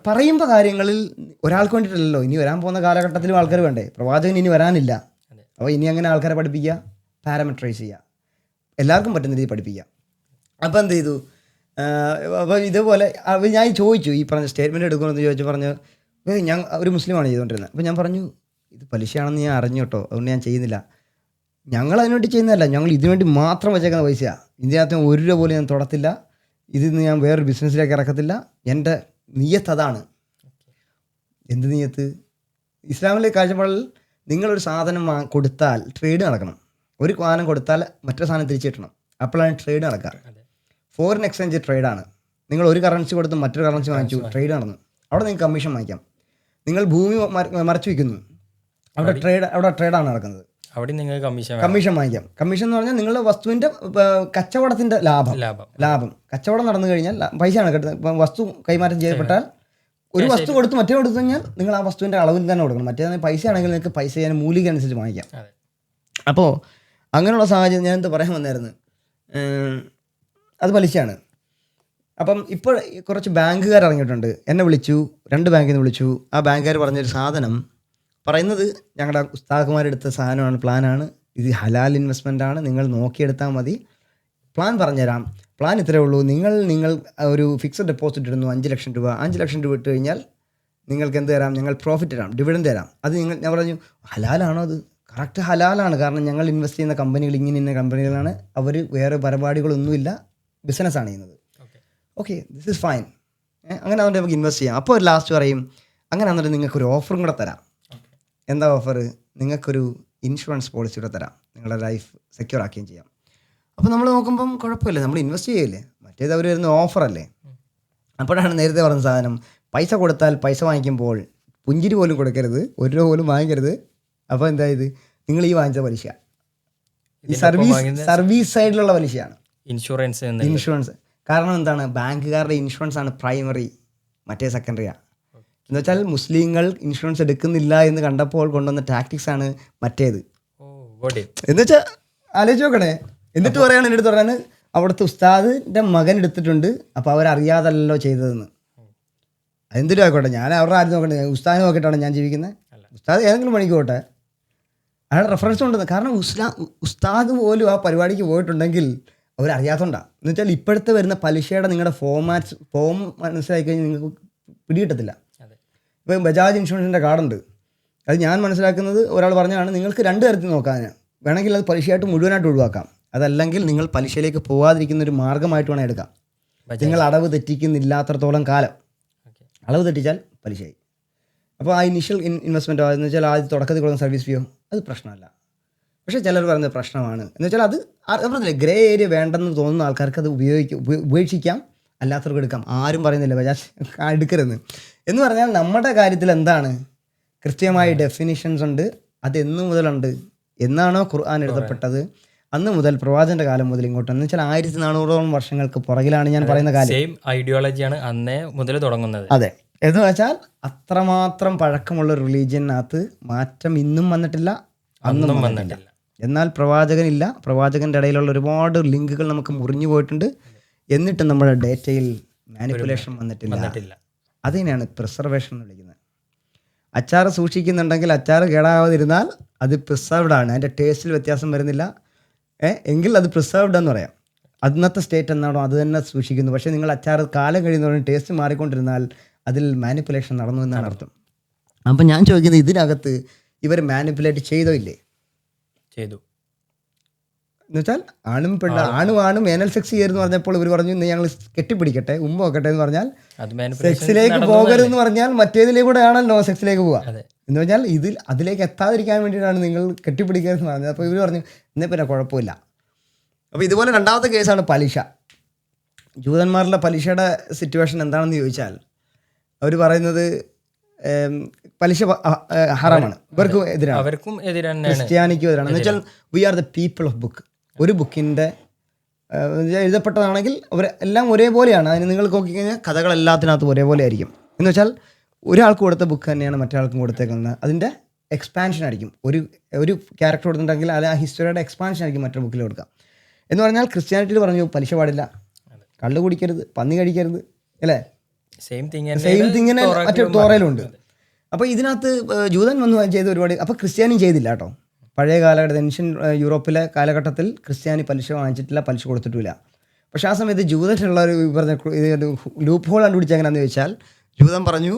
പറയുമ്പോൾ കാര്യങ്ങളിൽ ഒരാൾക്ക് വേണ്ടിയിട്ടല്ലോ, ഇനി വരാൻ പോകുന്ന കാലഘട്ടത്തിലും ആൾക്കാർ വേണ്ടേ. പ്രവാചകൻ ഇനി വരാനില്ല. അപ്പോൾ ഇനി അങ്ങനെ ആൾക്കാരെ പഠിപ്പിക്കുക, പാരാമെട്രൈസ് ചെയ്യുക, എല്ലാവർക്കും പറ്റുന്ന രീതിയിൽ പഠിപ്പിക്കുക. അപ്പോൾ എന്ത് ചെയ്തു, അപ്പോൾ ഇതേപോലെ ഞാൻ ചോദിച്ചു, ഈ പറഞ്ഞ സ്റ്റേറ്റ്മെൻറ്റ് എടുക്കുമെന്ന് ചോദിച്ചു. പറഞ്ഞു ഞാൻ ഒരു മുസ്ലിമാണ് ചെയ്തുകൊണ്ടിരുന്നത്. അപ്പോൾ ഞാൻ പറഞ്ഞു, ഇത് പലിശയാണെന്ന് ഞാൻ അറിഞ്ഞു കേട്ടോ, അതുകൊണ്ട് ഞാൻ ചെയ്യുന്നില്ല. ഞങ്ങൾ അതിനുവേണ്ടി ചെയ്യുന്നതല്ല, ഞങ്ങൾ ഇതിനുവേണ്ടി മാത്രം വെച്ചേക്കുന്ന പൈസയാണ്. ഇതിനകത്ത് 1 രൂപ പോലും ഞാൻ തൊടത്തില്ല, ഇതിന്ന് ഞാൻ വേറൊരു ബിസിനസ്സിലേക്ക് ഇറക്കത്തില്ല. എൻ്റെ നിയ്യത്ത് അതാണ്. എന്ത് നിയ്യത്ത്? ഇസ്ലാമിലെ കാഴ്ചപ്പാടിൽ നിങ്ങളൊരു സാധനം കൊടുത്താൽ ട്രേഡ് നടക്കണം. ഒരു സാധനം കൊടുത്താൽ മറ്റൊരു സാധനം തിരിച്ചു കിട്ടണം, അപ്പോഴാണ് ട്രേഡ് നടക്കുക. ഫോറിൻ എക്സ്ചേഞ്ച് ട്രേഡാണ്. നിങ്ങൾ ഒരു കറൻസി കൊടുത്ത് മറ്റൊരു കറൻസി വാങ്ങിച്ചു, ട്രേഡ് നടന്നു, അവിടെ നിങ്ങൾക്ക് കമ്മീഷൻ വാങ്ങിക്കാം. നിങ്ങൾ ഭൂമി മറച്ചു വയ്ക്കുന്നു, അവിടെ ട്രേഡാണ് നടക്കുന്നത്, അവിടെ നിങ്ങൾക്ക് കമ്മീഷൻ വാങ്ങിക്കാം. കമ്മീഷൻ എന്ന് പറഞ്ഞാൽ നിങ്ങളുടെ വസ്തുവിൻ്റെ കച്ചവടത്തിൻ്റെ ലാഭം. കച്ചവടം നടന്നു കഴിഞ്ഞാൽ പൈസയാണ് കിട്ടുന്നത്. ഇപ്പം വസ്തു കൈമാറ്റം ചെയ്യപ്പെട്ടാൽ ഒരു വസ്തു കൊടുത്ത് മറ്റേ കൊടുത്തു കഴിഞ്ഞാൽ നിങ്ങൾ ആ വസ്തുവിൻ്റെ അളവിൽ തന്നെ കൊടുക്കണം. മറ്റേ പൈസ ആണെങ്കിൽ നിങ്ങൾക്ക് പൈസ ചെയ്യാൻ മൂല്യം അനുസരിച്ച് വാങ്ങിക്കാം. അപ്പോൾ അങ്ങനെയുള്ള സാഹചര്യം ഞാൻ എന്ത് പറയാൻ വന്നായിരുന്നു, അത് പലിശയാണ്. അപ്പം ഇപ്പോൾ കുറച്ച് ബാങ്കുകാർ ഇറങ്ങിയിട്ടുണ്ട്, എന്നെ വിളിച്ചു, 2 ബാങ്കിൽ നിന്ന് വിളിച്ചു. ആ ബാങ്കുകാർ പറഞ്ഞൊരു സാധനം പറയുന്നത്, ഞങ്ങളുടെ ഉസ്താദുമാരെടുത്ത സാധനമാണ്, പ്ലാനാണ്, ഇത് ഹലാൽ ഇൻവെസ്റ്റ്മെൻ്റ് ആണ്, നിങ്ങൾ നോക്കിയെടുത്താൽ മതി, പ്ലാൻ പറഞ്ഞുതരാം. പ്ലാൻ ഇത്രയേ ഉള്ളൂ, നിങ്ങൾ ഒരു ഫിക്സഡ് ഡെപ്പോസിറ്റ് ഇടുന്നു 5 ലക്ഷം രൂപ. 5 ലക്ഷം രൂപ ഇട്ട് കഴിഞ്ഞാൽ നിങ്ങൾക്ക് എന്ത് തരാം, ഞങ്ങൾ പ്രോഫിറ്റ് തരാം, ഡിവിഡൻഡ് തരാം. അത് ഞാൻ പറഞ്ഞു, ഹലാലാണോ? അത് കറക്റ്റ് ഹലാലാണ്. കാരണം ഞങ്ങൾ ഇൻവെസ്റ്റ് ചെയ്യുന്ന കമ്പനികൾ ഇന്ന കമ്പനികളാണ്, അവർ വേറെ പരിപാടികളൊന്നുമില്ല, ബിസിനസ്സാണ് ചെയ്യുന്നത്. Okay, this is fine. അങ്ങനെ അതുകൊണ്ട് നമുക്ക് ഇൻവെസ്റ്റ് ചെയ്യാം. അപ്പോൾ ലാസ്റ്റ് പറയും, അങ്ങനെ എന്നിട്ട് നിങ്ങൾക്കൊരു ഓഫറും കൂടെ തരാം. എന്താ ഓഫർ? നിങ്ങൾക്കൊരു ഇൻഷുറൻസ് പോളിസി കൂടെ തരാം, നിങ്ങളുടെ ലൈഫ് സെക്യൂർ ആക്കുകയും ചെയ്യാം. അപ്പോൾ നമ്മൾ നോക്കുമ്പം കുഴപ്പമില്ല, നമ്മൾ ഇൻവെസ്റ്റ് ചെയ്യില്ലേ, മറ്റേത് അവർ വരുന്ന ഓഫറല്ലേ. അപ്പോഴാണ് നേരത്തെ പറഞ്ഞ സാധനം, പൈസ കൊടുത്താൽ പൈസ വാങ്ങിക്കുമ്പോൾ പുഞ്ചിരി പോലും കൊടുക്കരുത്, 1 രൂപ പോലും വാങ്ങിക്കരുത്. അപ്പോൾ എന്തായത്, നിങ്ങൾ ഈ വാങ്ങിച്ച പലിശ ഈ സർവീസ് സൈഡിലുള്ള പലിശയാണ്, ഇൻഷുറൻസ്. കാരണം എന്താണ്, ബാങ്കുകാരുടെ ഇൻഷുറൻസ് ആണ് പ്രൈമറി, മറ്റേ സെക്കൻഡറിയാണ്. എന്ന് വെച്ചാൽ മുസ്ലിങ്ങൾ ഇൻഷുറൻസ് എടുക്കുന്നില്ല എന്ന് കണ്ടപ്പോൾ കൊണ്ടുവന്ന ടാക്ടിക്സ് ആണ് മറ്റേത്. എന്ന് വെച്ചാൽ ആലോചിച്ച് നോക്കണേ. എന്നിട്ട് പറയാണ്, എൻ്റെ അടുത്ത് പറയാൻ, അവിടുത്തെ ഉസ്താദിൻ്റെ മകൻ എടുത്തിട്ടുണ്ട്, അപ്പോൾ അവരറിയാതല്ലോ ചെയ്തതെന്ന്. അതെന്തൊരു ആയിക്കോട്ടെ, ഞാൻ അവരുടെ ആരും നോക്കണ്ടേ, ഉസ്താദിനെ നോക്കിയിട്ടാണ് ഞാൻ ജീവിക്കുന്നത്. ഉസ്താദ് ഏതെങ്കിലും പണിക്ക് പോട്ടെ, അയാളുടെ റെഫറൻസ് കൊണ്ടുവന്നത്. കാരണം ഉസ്താദ് പോലും ആ പരിപാടിക്ക് പോയിട്ടുണ്ടെങ്കിൽ അവരറിയാത്തതുകൊണ്ടാണ്. എന്ന് വെച്ചാൽ ഇപ്പോഴത്തെ വരുന്ന പലിശയുടെ നിങ്ങളുടെ ഫോം മനസ്സിലാക്കി കഴിഞ്ഞാൽ നിങ്ങൾക്ക് പിടികിട്ടത്തില്ല. ഇപ്പം ബജാജ് ഇൻഷുറൻസിൻ്റെ കാർഡുണ്ട്, അത് ഞാൻ മനസ്സിലാക്കുന്നത് ഒരാൾ പറഞ്ഞാണ്, നിങ്ങൾക്ക് 2 തരത്തിൽ നോക്കാൻ, വേണമെങ്കിൽ അത് പലിശയായിട്ട് മുഴുവനായിട്ട് ഒഴിവാക്കാം, അതല്ലെങ്കിൽ നിങ്ങൾ പലിശയിലേക്ക് പോകാതിരിക്കുന്ന ഒരു മാർഗ്ഗമായിട്ട് വേണം എടുക്കാം. നിങ്ങൾ അടവ് തെറ്റിക്കുന്നില്ലാത്രത്തോളം കാലം. അളവ് തെറ്റിച്ചാൽ പലിശയായി. അപ്പോൾ ആ ഇനിഷ്യൽ ഇൻവെസ്റ്റ്മെൻറ്റോ എന്ന് വെച്ചാൽ ആദ്യം തുടക്കത്തിൽ കൊടുക്കുന്ന സർവീസ് ഫീയോ അത് പ്രശ്നമല്ല. പക്ഷേ ചിലർ പറയുന്നത് പ്രശ്നമാണ് എന്ന് വെച്ചാൽ അത് പറഞ്ഞില്ലേ ഗ്രേ ഏരിയ വേണ്ടെന്ന് തോന്നുന്ന ആൾക്കാർക്ക് അത് ഉപേക്ഷിക്കാം, അല്ലാത്തവർക്ക് എടുക്കാം. ആരും പറയുന്നില്ല ബജാജ് എടുക്കരുതെന്ന്. എന്ന് പറഞ്ഞാൽ നമ്മുടെ കാര്യത്തിൽ എന്താണ് കൃത്യമായ ഡെഫിനിഷൻസ് ഉണ്ട്. അത് എന്ന് മുതലുണ്ട്, എന്നാണോ ഖുർആൻ എഴുതപ്പെട്ടത് അന്ന് മുതൽ പ്രവാചകന്റെ കാലം മുതൽ ഇങ്ങോട്ട് എന്ന് വെച്ചാൽ 1400 വർഷങ്ങൾക്ക് പുറകിലാണ് ഞാൻ പറയുന്ന കാര്യം. സെയിം ഐഡിയോളജിയാണ് അന്നേ മുതൽ തുടങ്ങുന്നത്. അതെ, എന്ന് വെച്ചാൽ അത്രമാത്രം പഴക്കമുള്ള റിലീജിയനകത്ത് മാറ്റം ഇന്നും വന്നിട്ടില്ല, അന്നും വന്നിട്ടില്ല. എന്നാൽ പ്രവാചകനില്ല, പ്രവാചകന്റെ ഇടയിലുള്ള ഒരുപാട് ലിങ്കുകൾ നമുക്ക് മുറിഞ്ഞു പോയിട്ടുണ്ട്. എന്നിട്ട് നമ്മുടെ ഡേറ്റയിൽ മാനിപ്പുലേഷൻ വന്നിട്ടില്ല. അതിനെയാണ് പ്രിസർവേഷൻ എന്ന് വിളിക്കുന്നത്. അച്ചാർ സൂക്ഷിക്കുന്നുണ്ടെങ്കിൽ അച്ചാർ കേടാവാതിരുന്നാൽ അത് പ്രിസർവ്ഡ് ആണ്, അതിൻ്റെ ടേസ്റ്റിൽ വ്യത്യാസം വരുന്നില്ല എങ്കിൽ അത് പ്രിസർവ്ഡ് എന്ന് പറയാം. അന്നത്തെ സ്റ്റേറ്റ് എന്നാണോ അത് തന്നെ സൂക്ഷിക്കുന്നു. പക്ഷേ നിങ്ങൾ അച്ചാർ കാലം കഴിയുന്നതോടെ ടേസ്റ്റ് മാറിക്കൊണ്ടിരുന്നാൽ അതിൽ മാനിപ്പുലേഷൻ നടന്നു എന്നാണ് അർത്ഥം. അപ്പം ഞാൻ ചോദിക്കുന്നത്, ഇതിനകത്ത് ഇവർ മാനിപ്പുലേറ്റ് ചെയ്തോ ഇല്ലേ? ചെയ്തു. എന്നുവെച്ചാൽ ആണും ഏനൽ സെക്സ് ചെയ്യുമെന്ന് പറഞ്ഞപ്പോൾ ഇവർ പറഞ്ഞു ഇന്ന് ഞങ്ങൾ കെട്ടിപ്പിടിക്കട്ടെ, ഉമ്മ വെക്കട്ടെ എന്ന് പറഞ്ഞാൽ സെക്സിലേക്ക് പോകരുതെന്ന് പറഞ്ഞാൽ മറ്റേതിലേക്കൂടെ ആണല്ലോ സെക്സിലേക്ക് പോവുക. എന്ന് പറഞ്ഞാൽ അതിലേക്ക് എത്താതിരിക്കാൻ വേണ്ടിയിട്ടാണ് നിങ്ങൾ കെട്ടിപ്പിടിക്കരുതെന്ന് പറഞ്ഞത്. അപ്പോൾ ഇവർ പറഞ്ഞു എന്നേ പിന്നെ കുഴപ്പമില്ല. അപ്പോൾ ഇതുപോലെ രണ്ടാമത്തെ കേസാണ് പലിശ. ജൂതന്മാരുടെ പലിശയുടെ സിറ്റുവേഷൻ എന്താണെന്ന് ചോദിച്ചാൽ അവർ പറയുന്നത് പലിശ ഹറാമാണ്, ഇവർക്കും എതിരാണ്, ക്രിസ്ത്യാനിക്കും എതിരാണ്. എന്ന് വെച്ചാൽ we are the people of book. ഒരു ബുക്കിൻ്റെ എഴുതപ്പെട്ടതാണെങ്കിൽ എല്ലാം ഒരേപോലെയാണ്. അതിന് നിങ്ങൾ നോക്കിക്കഴിഞ്ഞാൽ കഥകളെല്ലാത്തിനകത്തും ഒരേപോലെ ആയിരിക്കും. എന്ന് വെച്ചാൽ ഒരാൾക്ക് കൊടുത്ത ബുക്ക് തന്നെയാണ് മറ്റൊരാൾക്കും കൊടുത്തേക്കുന്നത്. അതിൻ്റെ എക്സ്പാൻഷൻ ആയിരിക്കും. ഒരു ക്യാരക്ടർ കൊടുത്തിട്ടുണ്ടെങ്കിൽ അത് ആ ഹിസ്റ്ററിയുടെ എക്സ്പാൻഷൻ ആയിരിക്കും മറ്റൊരു ബുക്കിൽ കൊടുക്കുക. എന്ന് പറഞ്ഞാൽ ക്രിസ്ത്യാനിറ്റിയിൽ പറഞ്ഞു പലിശ പാടില്ല, കള്ളു കുടിക്കരുത്, പന്നി കഴിക്കരുത്, അല്ലേ? സെയിം തിങ്ങിനെ മറ്റു തോറയിലുണ്ട്. അപ്പോൾ ഇതിനകത്ത് ജൂതൻ വന്ന് ചെയ്ത ഒരുപാട്. അപ്പോൾ ക്രിസ്ത്യാനിയും ചെയ്തില്ല കേട്ടോ. പഴയ കാലഘട്ടത്തിൽ ഏൻഷ്യൻ യൂറോപ്പിലെ കാലഘട്ടത്തിൽ ക്രിസ്ത്യാനി പലിശ വാങ്ങിച്ചിട്ടില്ല, പലിശ കൊടുത്തിട്ടില്ല. പക്ഷേ ആ സമയത്ത് ജൂതനുള്ള ഒരു പറഞ്ഞ ലൂപ്പ് ഹോൾ കണ്ടുപിടിച്ച എങ്ങനെയാണെന്ന് ചോദിച്ചാൽ ജൂതൻ പറഞ്ഞു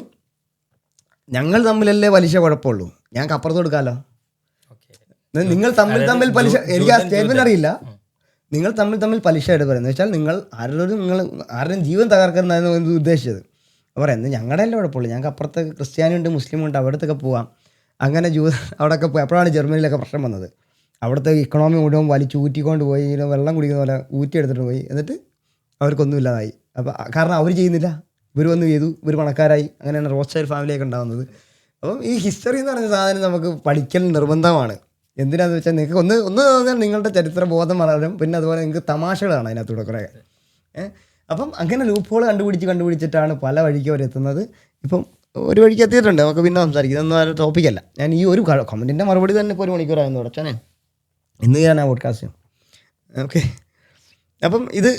ഞങ്ങൾ തമ്മിലല്ലേ പലിശ കുഴപ്പമുള്ളൂ, ഞങ്ങൾക്ക് അപ്പുറത്ത് കൊടുക്കാമല്ലോ. നിങ്ങൾ തമ്മിൽ പലിശ, എനിക്ക് ആ സ്റ്റേറ്റ്മെൻറ്റ് അറിയില്ല, നിങ്ങൾ തമ്മിൽ പലിശ ആയിട്ട് പറയുന്നത് വെച്ചാൽ നിങ്ങൾ ആരുടെയും ജീവൻ തകർക്കുന്നതെന്ന് ഉദ്ദേശിച്ചത്. പറയുന്നത് ഞങ്ങളുടെ എല്ലാം കുഴപ്പമില്ല, ഞങ്ങൾക്ക് അപ്പുറത്ത് ക്രിസ്ത്യാനിയുണ്ട്, മുസ്ലിമുണ്ട്, അവിടത്തൊക്കെ പോവാം. അങ്ങനെ അവിടെയൊക്കെ പോയി. അപ്പോഴാണ് ജർമ്മനിയിലൊക്കെ പ്രശ്നം വന്നത്. അവിടുത്തെ ഇക്കണോമി മുഴുവൻ വലിച്ച് ഊറ്റിക്കൊണ്ട് പോയി, വെള്ളം കുടിക്കുന്ന പോലെ ഊറ്റിയെടുത്തിട്ട് പോയി. എന്നിട്ട് അവർക്കൊന്നും ഇല്ലാതായി. അപ്പോൾ കാരണം അവർ ചെയ്യുന്നില്ല, ഇവർ വന്ന് ചെയ്തു, ഇവർ പണക്കാരായി. അങ്ങനെയാണ് റോത്ത്ശൈൽഡ് ഫാമിലിയൊക്കെ ഉണ്ടാകുന്നത്. അപ്പം ഈ ഹിസ്റ്ററി എന്ന് പറഞ്ഞ സാധനം നമുക്ക് പഠിക്കൽ നിർബന്ധമാണ്. എന്തിനാന്ന് വെച്ചാൽ നിങ്ങൾക്ക് ഒന്ന് പറഞ്ഞാൽ നിങ്ങളുടെ ചരിത്ര ബോധം വളരും. പിന്നെ അതുപോലെ നിങ്ങൾക്ക് തമാശകളാണ് അതിനകത്തൂടെ കുറേ. അപ്പം അങ്ങനെ ലൂപ്പ് ഹോൾ കണ്ടുപിടിച്ചിട്ടാണ് പല വഴിക്ക് അവരെത്തുന്നത്. ഇപ്പം ഒരു വഴിക്ക് എത്തിയിട്ടുണ്ട്, നമുക്ക് പിന്നെ സംസാരിക്കും. ഇതൊന്നും ആ ടോപ്പിക്കല്ല. ഞാൻ ഈ ഒരു കമൻറ്റിൻ്റെ മറുപടി തന്നെ ഇപ്പോൾ 1 മണിക്കൂറായിരുന്നു തുടച്ചാനേ. ഇന്ന് ഞാൻ ആ പോഡ്കാസ്റ്റ്. ഓക്കെ, അപ്പം ഇത്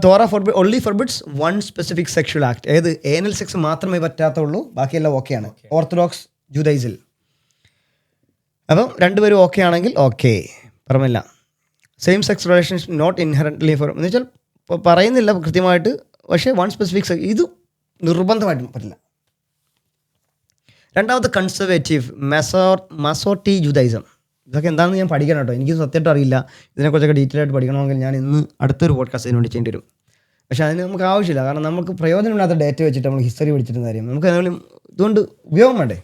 Torah only forbids one specific sexual act. ഏത് ഏനൽ സെക്സ് മാത്രമേ പറ്റാത്തുള്ളൂ, ബാക്കിയെല്ലാം ഓക്കെയാണ്. ഓർത്തഡോക്സ് ജൂഡൈസിൽ. അപ്പം രണ്ടുപേരും ഓക്കെ ആണെങ്കിൽ ഓക്കെ, പറഞ്ഞില്ല. Same sex relations not inherently for എന്ന് വെച്ചാൽ പറയുന്നില്ല കൃത്യമായിട്ട്, പക്ഷേ വൺ സ്പെസിഫിക് സെക്സ് ഇത് നിർബന്ധമായിട്ടും പറ്റില്ല. രണ്ടാമത്തെ കൺസർവേറ്റീവ് മസോട്ടി ജൂഡൈസം. ഇതൊക്കെ എന്താണെന്ന് ഞാൻ പഠിക്കണം കേട്ടോ, എനിക്ക് സത്യമായിട്ട് അറിയില്ല. ഇതിനെക്കുറിച്ചൊക്കെ ഡീറ്റെയിൽ ആയിട്ട് പഠിക്കണമെങ്കിൽ ഞാൻ ഇന്ന് അടുത്തൊരു പോഡ്കാസ്റ്റിന് വേണ്ടി ചെയ്യേണ്ടി വരും. പക്ഷേ അതിന് നമുക്ക് ആവശ്യമില്ല, കാരണം നമുക്ക് പ്രയോജനമില്ലാത്ത ഡേറ്റ വെച്ചിട്ട് നമ്മൾ ഹിസ്റ്ററി പഠിച്ചിരുന്ന കാര്യം നമുക്ക് ഏതായാലും ഇതുകൊണ്ട് ഉപയോഗം വേണ്ടേ.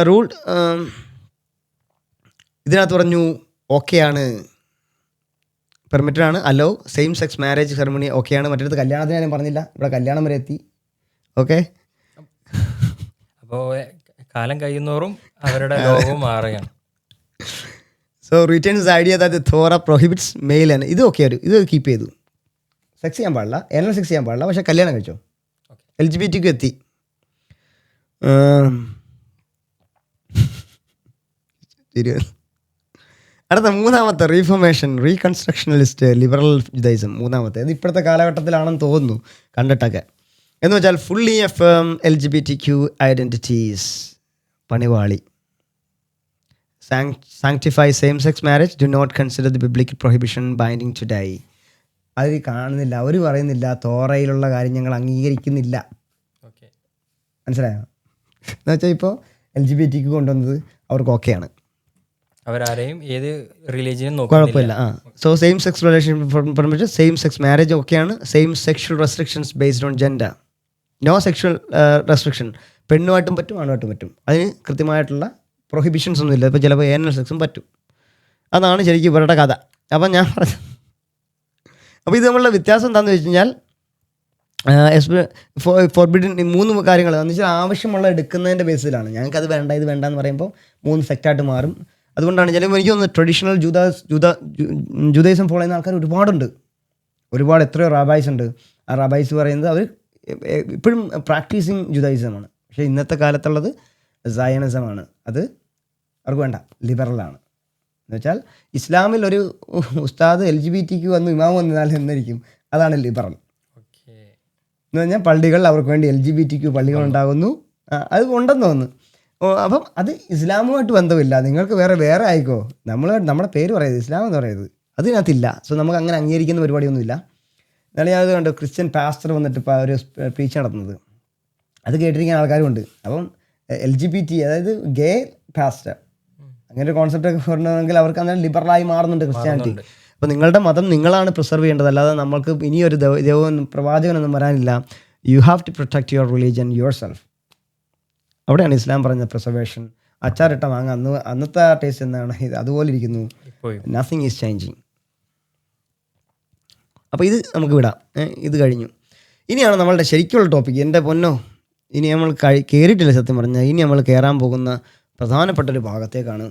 റൂൾ ഇതിനകത്ത് പറഞ്ഞു ഓക്കെയാണ്, പെർമിറ്റഡ് ആണ്, hello same sex marriage ceremony ഓക്കെയാണ്. മറ്റേടത്ത് കല്യാണത്തിന് ഞാൻ പറഞ്ഞില്ല, ഇവിടെ കല്യാണം വരെ എത്തി. ഓക്കെ, അപ്പോൾ കാലം കഴിയുന്നോറും അവരുടെ ലോകവും മാറുകയാണ്. So returns idea that Torah prohibits male ആണ്. ഇത് ഓക്കെ, ഇത് കീപ്പ് ചെയ്തു. സെക്സ് ചെയ്യാൻ പാടില്ല, ഏനൽ സെക്സ് ചെയ്യാൻ പാടില്ല, പക്ഷേ കല്യാണം കഴിച്ചോ. LGBT എത്തി. അടുത്ത മൂന്നാമത്തെ റീഫോർമേഷൻ, റീകൺസ്ട്രക്ഷണലിസ്റ്റ്, ലിബറൽ ജുഡൈസം. മൂന്നാമത്തെ ഇത് ഇപ്പോഴത്തെ കാലഘട്ടത്തിലാണെന്ന് തോന്നുന്നു കണ്ടിട്ടൊക്കെ. എന്ന് വെച്ചാൽ ഫുള്ളി അഫേം LGBTQ ഐഡൻറ്റിറ്റീസ്, പണിവാളി. Sanctify same sex marriage, do not consider the biblical prohibition binding to die. അത് കാണുന്നില്ല, അവർ പറയുന്നില്ല തോറയിലുള്ള കാര്യം ഞങ്ങൾ അംഗീകരിക്കുന്നില്ല. മനസ്സിലായോ? എന്ന് വെച്ചാൽ ഇപ്പോൾ LGBTQ കൊണ്ടുവന്നത് അവർക്ക് ഓക്കെയാണ്, അവരാരെയും ഏത് റിലീജിയനും കുഴപ്പമില്ല. So same sex relation permit, same sex marriage ഓക്കെയാണ്. Same sexual restrictions based on gender no sexual restriction. പെണ്ണുമായിട്ടും പറ്റും, ആണുമായിട്ടും പറ്റും. അതിന് കൃത്യമായിട്ടുള്ള പ്രൊഹിബിഷൻസ് ഒന്നുമില്ല. ഇപ്പോൾ ചിലപ്പോൾ ഏനൽ സെക്സും പറ്റും. അതാണ് ശരിക്കും ഇവരുടെ കഥ. അപ്പം ഞാൻ പറഞ്ഞു, അപ്പോൾ ഇത് നമ്മളുടെ വ്യത്യാസം എന്താണെന്ന് വെച്ച് കഴിഞ്ഞാൽ ഫോർബിഡിൻ 3 കാര്യങ്ങൾ എന്ന് വെച്ചാൽ ആവശ്യമുള്ള എടുക്കുന്നതിൻ്റെ ബേസിലാണ്. ഞങ്ങൾക്ക് അത് വേണ്ട ഇത് വേണ്ട എന്ന് പറയുമ്പോൾ 3 സെക്റ്റായിട്ട് മാറും. അതുകൊണ്ടാണ് ചിലപ്പോൾ എനിക്ക് തോന്നുന്നു ട്രഡീഷണൽ ജൂതായിസം ഫോളോ ചെയ്യുന്ന ആൾക്കാർ ഒരുപാടുണ്ട്. എത്രയോ റാബൈസ് ഉണ്ട്. ആ റാബൈസ് പറയുന്നത് അവർ ഇപ്പോഴും പ്രാക്ടീസിങ് ജൂതായിസമാണ്. പക്ഷേ ഇന്നത്തെ കാലത്തുള്ളത് സയനിസമാണ്. അത് അവർക്ക് വേണ്ട, ലിബറലാണ്. എന്ന് വെച്ചാൽ ഇസ്ലാമിൽ ഒരു ഉസ്താദ് LGBT വന്നു ഇമാം വന്നാൽ എന്നായിരിക്കും, അതാണ് ലിബറൽ. എന്ന് പറഞ്ഞാൽ പള്ളികൾ അവർക്ക് വേണ്ടി LGBT പള്ളികൾ ഉണ്ടാകുന്നു, അത് ഉണ്ടെന്ന് തോന്നുന്നു. അപ്പം അത് ഇസ്ലാമുമായിട്ട് ബന്ധമില്ല. നിങ്ങൾക്ക് വേറെ ആയിക്കോ, നമ്മുടെ പേര് പറയുന്നത് ഇസ്ലാം എന്ന് പറയുന്നത് അതിനകത്തില്ല. സോ നമുക്ക് അങ്ങനെ അംഗീകരിക്കുന്ന പരിപാടിയൊന്നുമില്ല. എന്നാലും ഞാൻ അത് കണ്ടു, ക്രിസ്ത്യൻ പാസ്റ്റർ വന്നിട്ട് ഇപ്പോൾ ഒരു സ്പീച്ച് നടത്തുന്നത്, അത് കേട്ടിരിക്കുന്ന ആൾക്കാരുമുണ്ട്. അപ്പം LGBT അതായത് ഗേ പാസ്റ്റർ അങ്ങനെ ഒരു കോൺസെപ്റ്റ് ഒക്കെ വരണമെങ്കിൽ അവർക്ക് അങ്ങനെ ലിബറലായി മാറുന്നുണ്ട് ക്രിസ്ത്യാനിറ്റി. അപ്പോൾ നിങ്ങളുടെ മതം നിങ്ങളാണ് പ്രിസർവ് ചെയ്യേണ്ടത്, അല്ലാതെ നമ്മൾക്ക് ഇനിയൊരു ദൈവം പ്രവാചകനൊന്നും വരാനില്ല. You have to protect your religion yourself. അവിടെയാണ് ഇസ്ലാം പറഞ്ഞ പ്രിസർവേഷൻ. അച്ചാറിട്ട മാങ്ങ അന്നത്തെ ടേസ്റ്റ് എന്താണ്, ഇത് അതുപോലെ ഇരിക്കുന്നു. Nothing is changing. അപ്പോൾ ഇത് നമുക്ക് വിടാം. ഇത് കഴിഞ്ഞു. ഇനിയാണ് നമ്മളുടെ ശരിക്കുള്ള ടോപ്പിക്. എൻ്റെ പൊന്നോ, ഇനി നമ്മൾ കയറിയിട്ടില്ല സത്യം പറഞ്ഞാൽ. ഇനി നമ്മൾ കയറാൻ പോകുന്ന പ്രധാനപ്പെട്ട ഒരു ഭാഗത്തേക്കാണ്